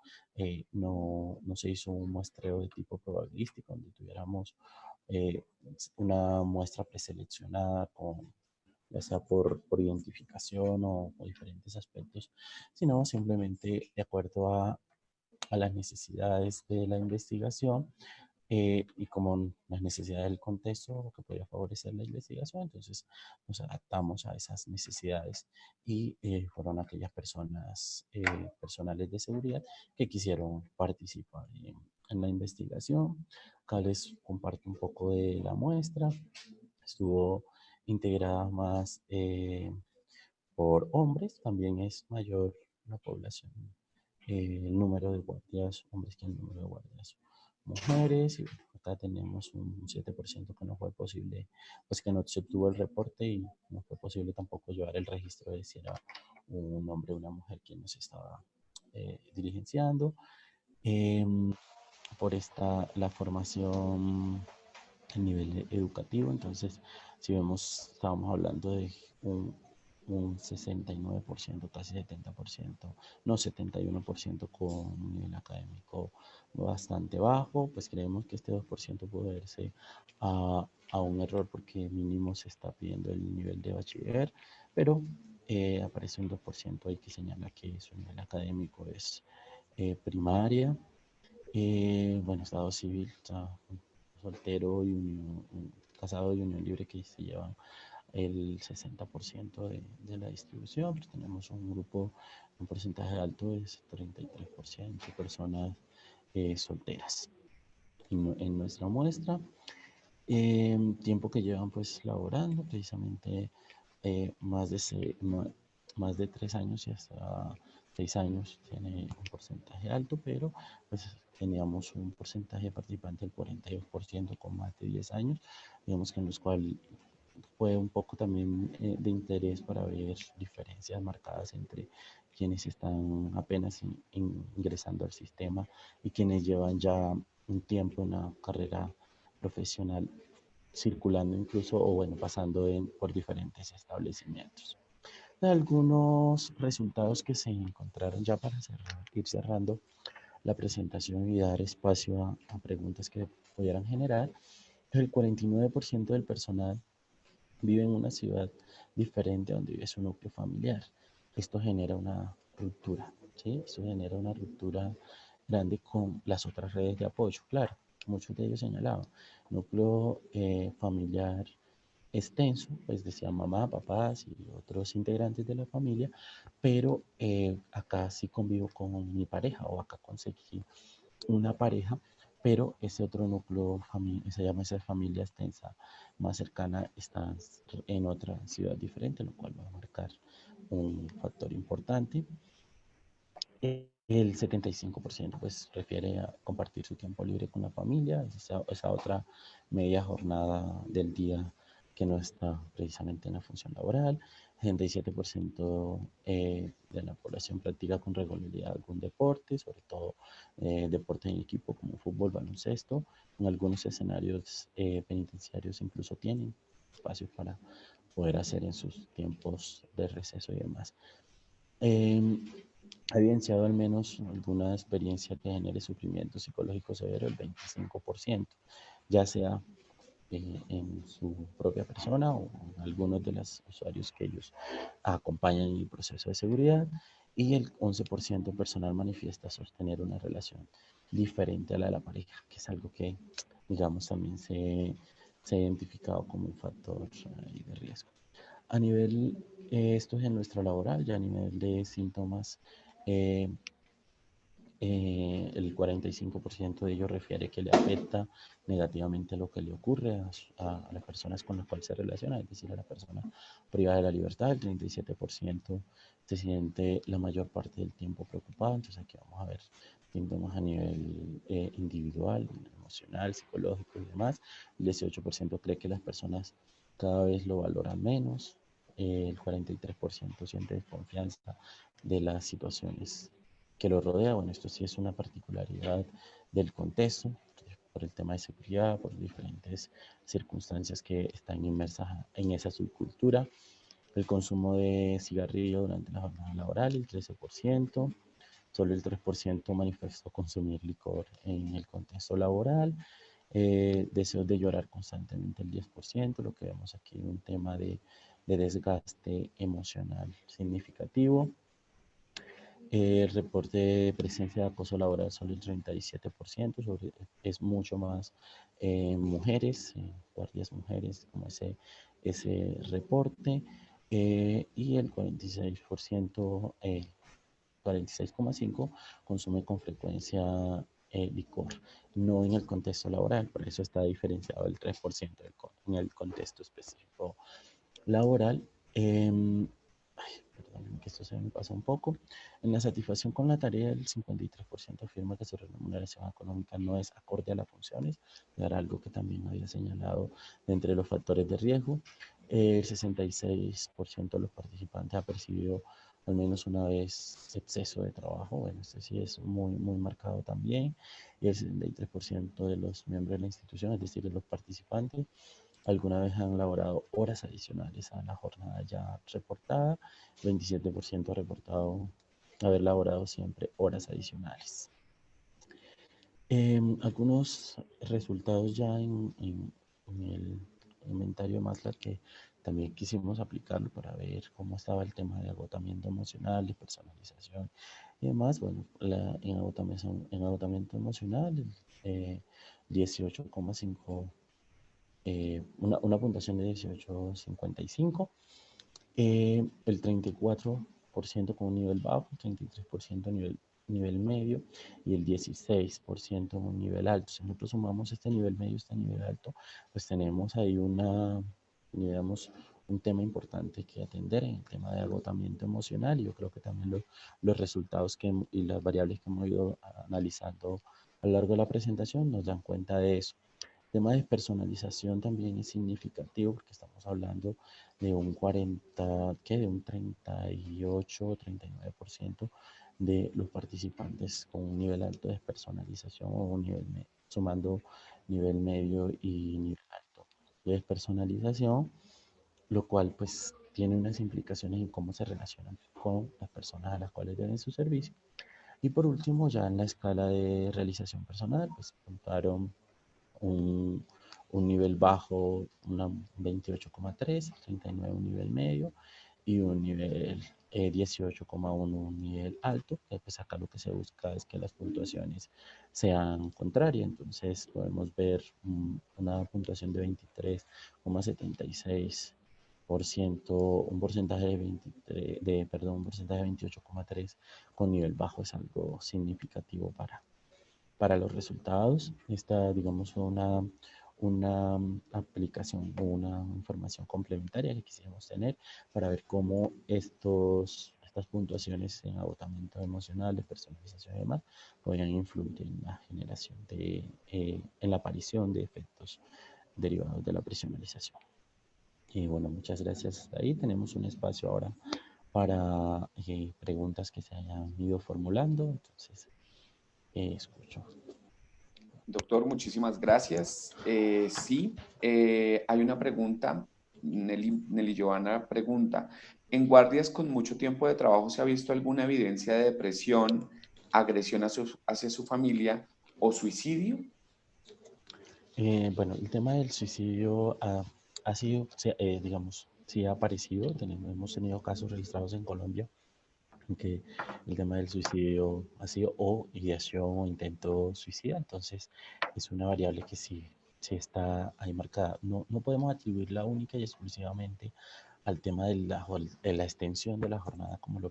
se hizo un muestreo de tipo probabilístico, donde tuviéramos eh, una muestra preseleccionada con ya sea por identificación o diferentes aspectos, sino simplemente de acuerdo a las necesidades de la investigación y como las necesidades del contexto que podría favorecer la investigación, entonces nos adaptamos a esas necesidades y fueron aquellas personas personales de seguridad que quisieron participar en la investigación. Acá les comparto un poco de la muestra. Estuvo integrada más por hombres, también es mayor la población, el número de guardias hombres que el número de guardias mujeres. Y bueno, acá tenemos un 7% que no fue posible, pues que no se obtuvo el reporte y no fue posible tampoco llevar el registro de si era un hombre o una mujer quien nos estaba diligenciando. Eh, la formación a nivel educativo. Entonces, si vemos, estábamos hablando de un 69%, casi 70%, no 71% con un nivel académico bastante bajo, pues creemos que este 2% puede verse a un error porque mínimo se está pidiendo el nivel de bachiller, pero aparece un 2% ahí que señala que su nivel académico es primaria. Bueno, estado civil, está soltero y casado y unión libre que se llevan el 60% de la distribución, pero tenemos un grupo, un porcentaje alto es 33% de personas solteras en nuestra muestra. Tiempo que llevan pues laborando, precisamente más más de 3 años y hasta 6 años tiene un porcentaje alto, pero pues teníamos un porcentaje de participantes del 42% con más de 10 años, digamos que en los cuales fue un poco también de interés para ver diferencias marcadas entre quienes están apenas ingresando al sistema y quienes llevan ya un tiempo en la carrera profesional circulando incluso o bueno, pasando por diferentes establecimientos. Algunos resultados que se encontraron ya para ir cerrando la presentación y dar espacio a preguntas que pudieran generar. El 49% del personal vive en una ciudad diferente a donde vive su núcleo familiar. Esto genera una ruptura, ¿sí? Esto genera una ruptura grande con las otras redes de apoyo. Claro, muchos de ellos señalaban, núcleo familiar extenso, pues decía mamá, papás y otros integrantes de la familia, pero acá sí convivo con mi pareja o acá conseguí una pareja, pero ese otro núcleo, se llama esa familia extensa más cercana, está en otra ciudad diferente, lo cual va a marcar un factor importante. El 75% pues refiere a compartir su tiempo libre con la familia, esa otra media jornada del día que no está precisamente en la función laboral. 67% de la población practica con regularidad algún deporte, sobre todo deporte en equipo como fútbol, baloncesto. En algunos escenarios penitenciarios incluso tienen espacios para poder hacer en sus tiempos de receso y demás. Eh, ha evidenciado al menos alguna experiencia que genere sufrimiento psicológico severo, el 25%, ya sea en su propia persona o en algunos de los usuarios que ellos acompañan en el proceso de seguridad, y el 11% personal manifiesta sostener una relación diferente a la de la pareja, que es algo que, digamos, también se ha identificado como un factor de riesgo. A nivel, esto es en nuestra laboral, ya a nivel de síntomas, eh, el 45% de ellos refiere que le afecta negativamente lo que le ocurre a las personas con las cuales se relaciona, es decir, a la persona privada de la libertad. El 37% se siente la mayor parte del tiempo preocupado. Entonces aquí vamos a ver síntomas a nivel individual, emocional, psicológico y demás. El 18% cree que las personas cada vez lo valoran menos. El 43% siente desconfianza de las situaciones que lo rodea. Bueno, esto sí es una particularidad del contexto, por el tema de seguridad, por diferentes circunstancias que están inmersas en esa subcultura. El consumo de cigarrillo durante la jornada laboral, el 13%. Solo el 3% manifestó consumir licor en el contexto laboral. Deseos de llorar constantemente, el 10%. Lo que vemos aquí, un tema de desgaste emocional significativo. El reporte de presencia de acoso laboral solo el 37%, es mucho más mujeres, guardias mujeres, como ese reporte, y el 46%, 46,5% consume con frecuencia licor, no en el contexto laboral, por eso está diferenciado el 3% en el contexto específico laboral. Perdón, que esto se me pasa un poco. En la satisfacción con la tarea, el 53% afirma que su remuneración económica no es acorde a las funciones, era algo que también había señalado de entre los factores de riesgo. El 66% de los participantes ha percibido al menos una vez exceso de trabajo. Bueno, este sí es muy, muy marcado también. Y el 73% de los miembros de la institución, es decir, de los participantes, alguna vez han laborado horas adicionales a la jornada ya reportada. 27% ha reportado haber laborado siempre horas adicionales. Algunos resultados ya en el inventario de Maslow que también quisimos aplicarlo para ver cómo estaba el tema de agotamiento emocional, de personalización y demás. Bueno, en agotamiento emocional, el 18,5 una puntuación de 18,55, el 34% con un nivel bajo, 33% nivel medio y el 16% un nivel alto. Si nosotros sumamos este nivel medio, este nivel alto, pues tenemos ahí digamos, un tema importante que atender en el tema de agotamiento emocional, y yo creo que también los resultados y las variables que hemos ido analizando a lo largo de la presentación nos dan cuenta de eso. El tema de personalización también es significativo porque estamos hablando de un 40, ¿qué? De un 38 o 39% de los participantes con un nivel alto de personalización o un sumando nivel medio y nivel alto de despersonalización, lo cual pues tiene unas implicaciones en cómo se relacionan con las personas a las cuales deben su servicio. Y por último, ya en la escala de realización personal, pues puntuaron un, un nivel bajo, una 28,3, 39 un nivel medio y un nivel 18,1 un nivel alto. Pues acá lo que se busca es que las puntuaciones sean contrarias, entonces podemos ver una puntuación de 23,76%, un porcentaje de 23, perdón, un porcentaje de 28,3 con nivel bajo es algo significativo para los resultados. Esta, digamos, fue una aplicación o una información complementaria que quisiéramos tener para ver cómo estas puntuaciones en agotamiento emocional, de personalización y demás, podrían influir en la generación en la aparición de efectos derivados de la personalización. Y bueno, muchas gracias. Ahí tenemos un espacio ahora para preguntas que se hayan ido formulando. Entonces, escucho. Doctor, muchísimas gracias. Sí, hay una pregunta. Nelly Giovanna pregunta, ¿en guardias con mucho tiempo de trabajo se ha visto alguna evidencia de depresión, agresión hacia su familia o suicidio? Bueno, el tema del suicidio ha sido, digamos, sí ha aparecido. Hemos tenido casos registrados en Colombia en que el tema del suicidio ha sido o ideación o intento suicida. Entonces, es una variable que sí está ahí marcada. No podemos atribuirla única y exclusivamente al tema de la extensión de la jornada, como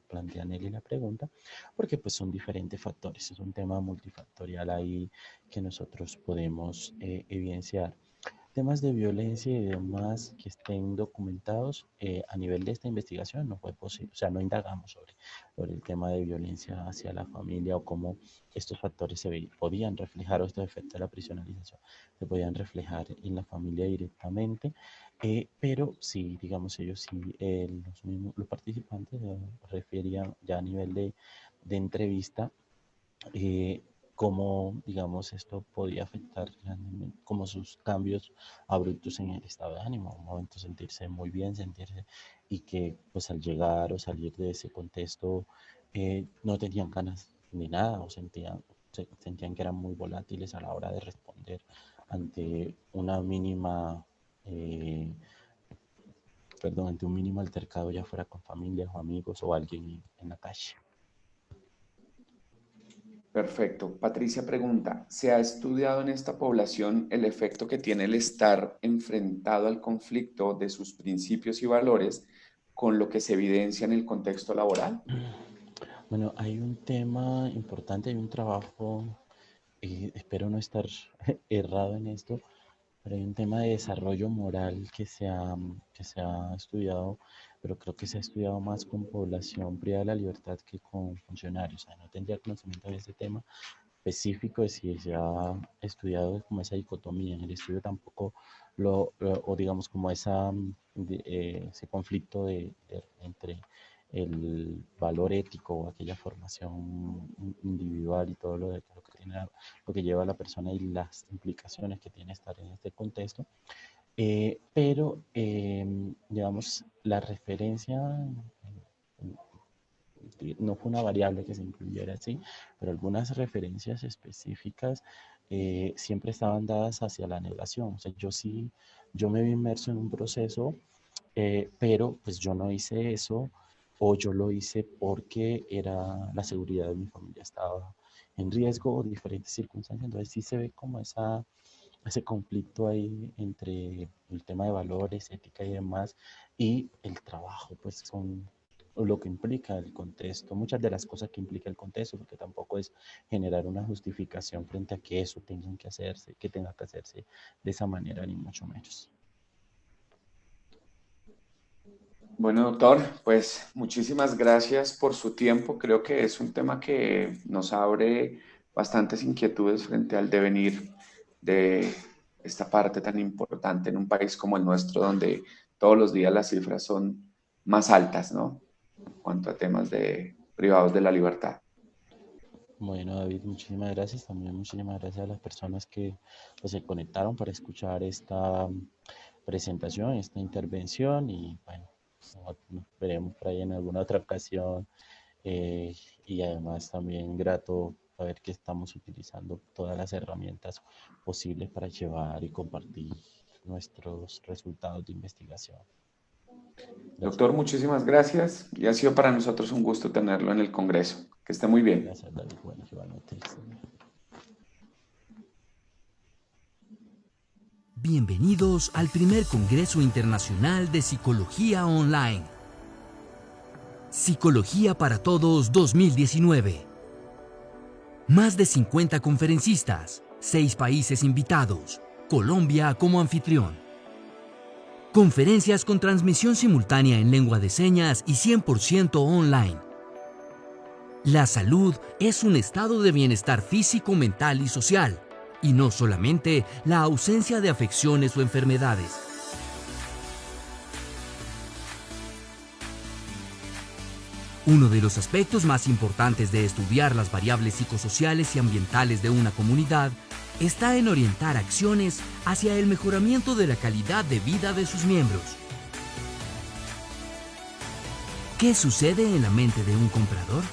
plantea Nelly la pregunta, porque pues son diferentes factores. Es un tema multifactorial ahí que nosotros podemos evidenciar. Temas de violencia y demás que estén documentados a nivel de esta investigación no fue posible, o sea, no indagamos sobre el tema de violencia hacia la familia o cómo estos factores podían reflejar, o estos efectos de la prisionalización se podían reflejar en la familia directamente, pero sí, digamos, ellos sí, los participantes referían ya a nivel de entrevista, eh, cómo, digamos, esto podía afectar grandemente, como sus cambios abruptos en el estado de ánimo, un momento sentirse muy bien, sentirse, y que pues al llegar o salir de ese contexto no tenían ganas de nada o sentían que eran muy volátiles a la hora de responder ante una mínima, ante un mínimo altercado, ya fuera con familia o amigos o alguien en la calle. Perfecto. Patricia pregunta, ¿se ha estudiado en esta población el efecto que tiene el estar enfrentado al conflicto de sus principios y valores con lo que se evidencia en el contexto laboral? Bueno, hay un tema importante, hay un trabajo, espero no estar errado en esto, pero hay un tema de desarrollo moral que se ha estudiado, pero creo que se ha estudiado más con población privada de la libertad que con funcionarios. O sea, no tendría conocimiento de ese tema específico de si se ha estudiado como esa dicotomía. En el estudio tampoco o digamos como ese conflicto entre el valor ético o aquella formación individual y todo lo que lleva a la persona y las implicaciones que tiene estar en este contexto. Pero, digamos, la referencia no fue una variable que se incluyera así, pero algunas referencias específicas siempre estaban dadas hacia la negación. O sea, yo me vi inmerso en un proceso, pero pues yo no hice eso, o yo lo hice porque la seguridad de mi familia estaba en riesgo o diferentes circunstancias. Entonces sí se ve como ese conflicto ahí entre el tema de valores, ética y demás, y el trabajo, pues son lo que implica el contexto, muchas de las cosas que implica el contexto, porque tampoco es generar una justificación frente a que eso tengan que hacerse, que tenga que hacerse de esa manera, ni mucho menos. Bueno, doctor, pues muchísimas gracias por su tiempo. Creo que es un tema que nos abre bastantes inquietudes frente al devenir de esta parte tan importante en un país como el nuestro, donde todos los días las cifras son más altas, ¿no? En cuanto a temas de privados de la libertad. Bueno, David, muchísimas gracias. También muchísimas gracias a las personas que pues, se conectaron para escuchar esta presentación, esta intervención y bueno, nos veremos por ahí en alguna otra ocasión y además también grato saber que estamos utilizando todas las herramientas posibles para llevar y compartir nuestros resultados de investigación. Gracias. Doctor, muchísimas gracias y ha sido para nosotros un gusto tenerlo en el Congreso. Que esté muy bien. Gracias, David. Bueno, igualmente. Bienvenidos al primer Congreso Internacional de Psicología Online. Psicología para Todos 2019. Más de 50 conferencistas, 6 países invitados, Colombia como anfitrión. Conferencias con transmisión simultánea en lengua de señas y 100% online. La salud es un estado de bienestar físico, mental y social, y no solamente la ausencia de afecciones o enfermedades. Uno de los aspectos más importantes de estudiar las variables psicosociales y ambientales de una comunidad está en orientar acciones hacia el mejoramiento de la calidad de vida de sus miembros. ¿Qué sucede en la mente de un comprador?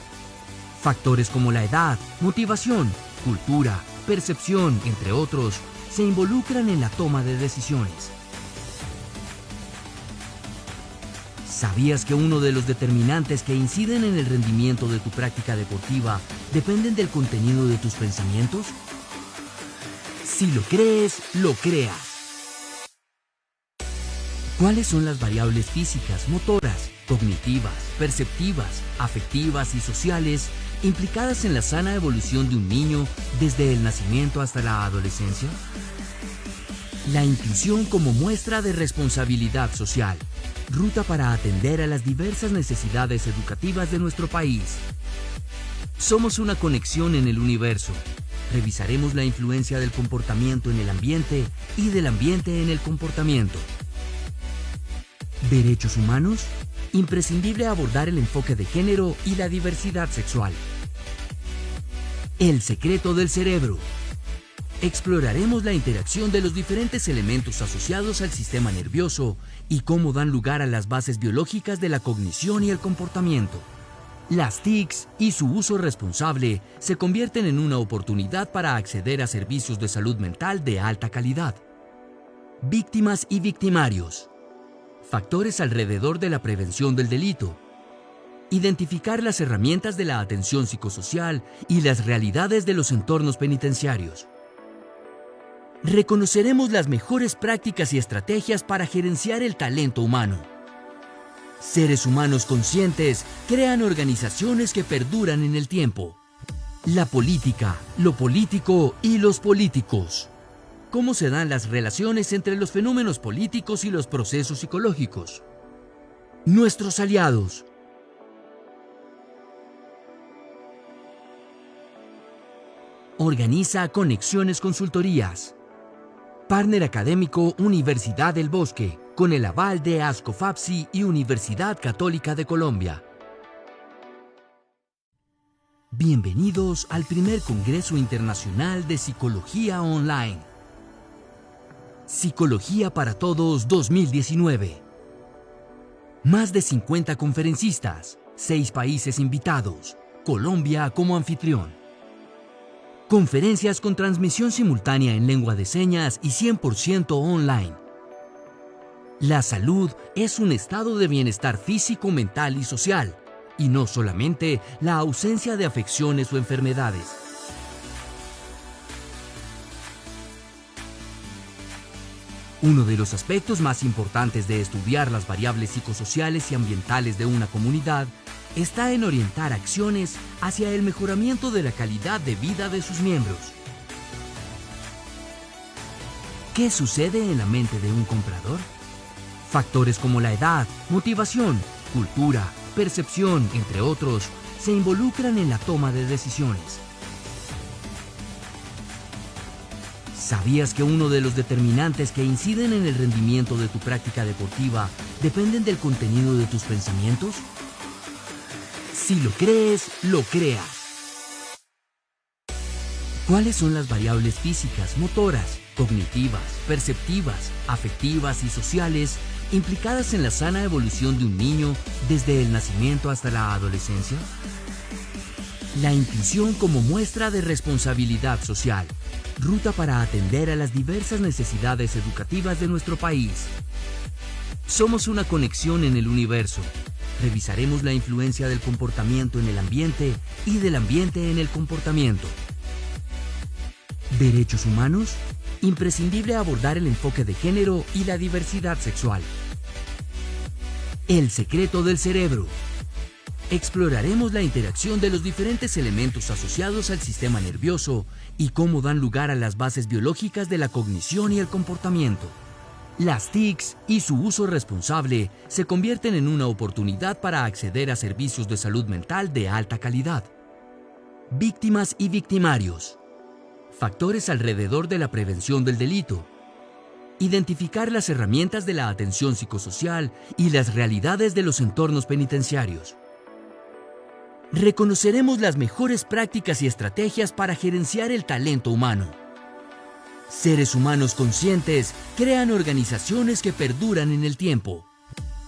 Factores como la edad, motivación, cultura, percepción, entre otros, se involucran en la toma de decisiones. ¿Sabías que uno de los determinantes que inciden en el rendimiento de tu práctica deportiva dependen del contenido de tus pensamientos? Si lo crees, lo creas. ¿Cuáles son las variables físicas, motoras, cognitivas, perceptivas, afectivas y sociales implicadas en la sana evolución de un niño desde el nacimiento hasta la adolescencia? La inclusión como muestra de responsabilidad social, ruta para atender a las diversas necesidades educativas de nuestro país. Somos una conexión en el universo. Revisaremos la influencia del comportamiento en el ambiente y del ambiente en el comportamiento. ¿Derechos humanos? Imprescindible abordar el enfoque de género y la diversidad sexual. El secreto del cerebro. Exploraremos la interacción de los diferentes elementos asociados al sistema nervioso y cómo dan lugar a las bases biológicas de la cognición y el comportamiento. Las TICs y su uso responsable se convierten en una oportunidad para acceder a servicios de salud mental de alta calidad. Víctimas y victimarios. Factores alrededor de la prevención del delito. Identificar las herramientas de la atención psicosocial y las realidades de los entornos penitenciarios. Reconoceremos las mejores prácticas y estrategias para gerenciar el talento humano. Seres humanos conscientes crean organizaciones que perduran en el tiempo. La política, lo político y los políticos. ¿Cómo se dan las relaciones entre los fenómenos políticos y los procesos psicológicos? Nuestros aliados. Organiza Conexiones Consultorías. Partner académico Universidad del Bosque, con el aval de ASCOFAPSI y Universidad Católica de Colombia. Bienvenidos al primer Congreso Internacional de Psicología Online. Psicología para Todos 2019. Más de 50 conferencistas, 6 países invitados, Colombia como anfitrión. Conferencias con transmisión simultánea en lengua de señas y 100% online. La salud es un estado de bienestar físico, mental y social, y no solamente la ausencia de afecciones o enfermedades. Uno de los aspectos más importantes de estudiar las variables psicosociales y ambientales de una comunidad está en orientar acciones hacia el mejoramiento de la calidad de vida de sus miembros. ¿Qué sucede en la mente de un comprador? Factores como la edad, motivación, cultura, percepción, entre otros, se involucran en la toma de decisiones. ¿Sabías que uno de los determinantes que inciden en el rendimiento de tu práctica deportiva dependen del contenido de tus pensamientos? Si lo crees, lo creas. ¿Cuáles son las variables físicas, motoras, cognitivas, perceptivas, afectivas y sociales implicadas en la sana evolución de un niño desde el nacimiento hasta la adolescencia? La inclusión como muestra de responsabilidad social, ruta para atender a las diversas necesidades educativas de nuestro país. Somos una conexión en el universo. Revisaremos la influencia del comportamiento en el ambiente y del ambiente en el comportamiento. ¿Derechos humanos? Imprescindible abordar el enfoque de género y la diversidad sexual. El secreto del cerebro. Exploraremos la interacción de los diferentes elementos asociados al sistema nervioso y cómo dan lugar a las bases biológicas de la cognición y el comportamiento. Las TICs y su uso responsable se convierten en una oportunidad para acceder a servicios de salud mental de alta calidad. Víctimas y victimarios. Factores alrededor de la prevención del delito. Identificar las herramientas de la atención psicosocial y las realidades de los entornos penitenciarios. Reconoceremos las mejores prácticas y estrategias para gerenciar el talento humano. Seres humanos conscientes crean organizaciones que perduran en el tiempo.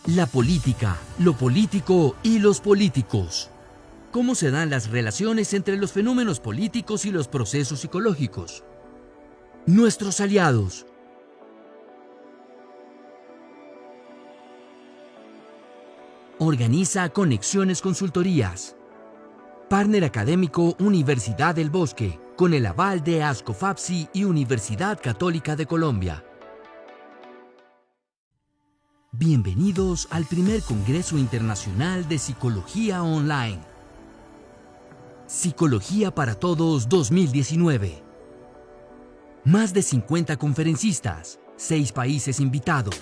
La política, lo político y los políticos. ¿Cómo se dan las relaciones entre los fenómenos políticos y los procesos psicológicos? Nuestros aliados. Organiza Conexiones Consultorías. Partner académico Universidad del Bosque, con el aval de ASCOFAPSI y Universidad Católica de Colombia. Bienvenidos al primer Congreso Internacional de Psicología Online. Psicología para Todos 2019. Más de 50 conferencistas, 6 países invitados.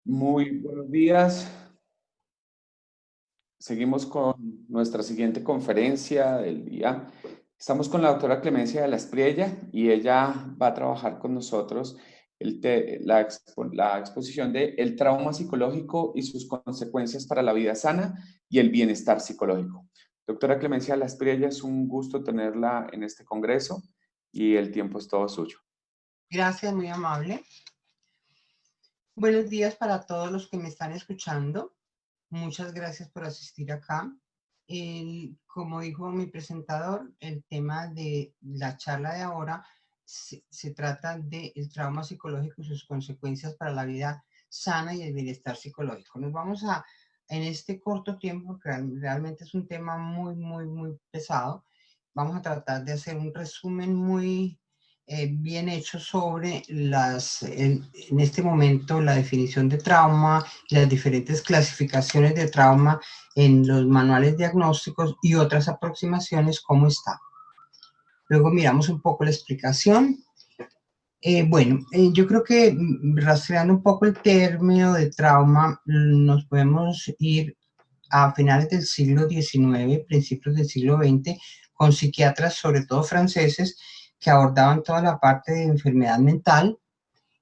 Muy buenos días. Seguimos con nuestra siguiente conferencia del día. Estamos con la doctora Clemencia de la Espriella y ella va a trabajar con nosotros la exposición de el trauma psicológico y sus consecuencias para la vida sana y el bienestar psicológico. Doctora Clemencia de la Espriella, es un gusto tenerla en este congreso y el tiempo es todo suyo. Gracias, muy amable. Buenos días para todos los que me están escuchando. Muchas gracias por asistir acá. Como dijo mi presentador, el tema de la charla de ahora se trata del trauma psicológico y sus consecuencias para la vida sana y el bienestar psicológico. Nos vamos en este corto tiempo, que realmente es un tema muy pesado, vamos a tratar de hacer un resumen muy bien hecho sobre en este momento la definición de trauma y las diferentes clasificaciones de trauma en los manuales diagnósticos y otras aproximaciones, cómo está. Luego miramos un poco la explicación. Yo creo que rastreando un poco el término de trauma, nos podemos ir a finales del siglo XIX, principios del siglo XX, con psiquiatras, sobre todo franceses, que abordaban toda la parte de enfermedad mental.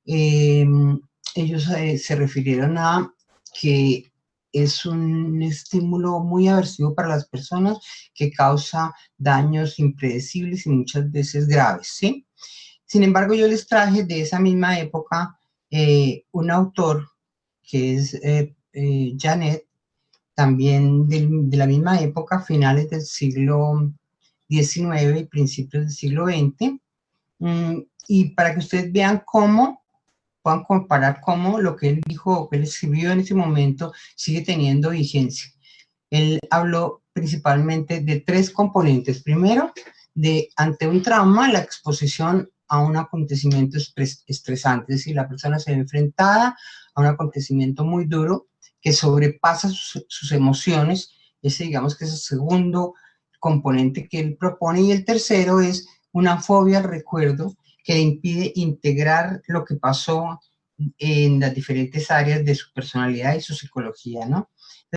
Ellos se refirieron a que es un estímulo muy aversivo para las personas que causa daños impredecibles y muchas veces graves, ¿sí? Sin embargo, yo les traje de esa misma época un autor que es Janet, también de la misma época, finales del siglo XIX y principios del siglo XX, y para que ustedes vean cómo, puedan comparar cómo lo que él dijo o que él escribió en ese momento sigue teniendo vigencia. Él habló principalmente de tres componentes. Primero, ante un trauma, la exposición a un acontecimiento estresante, es decir, la persona se ve enfrentada a un acontecimiento muy duro que sobrepasa sus emociones. Ese, digamos que es el segundo componente que él propone. Y el tercero es una fobia al recuerdo que impide integrar lo que pasó en las diferentes áreas de su personalidad y su psicología, ¿no?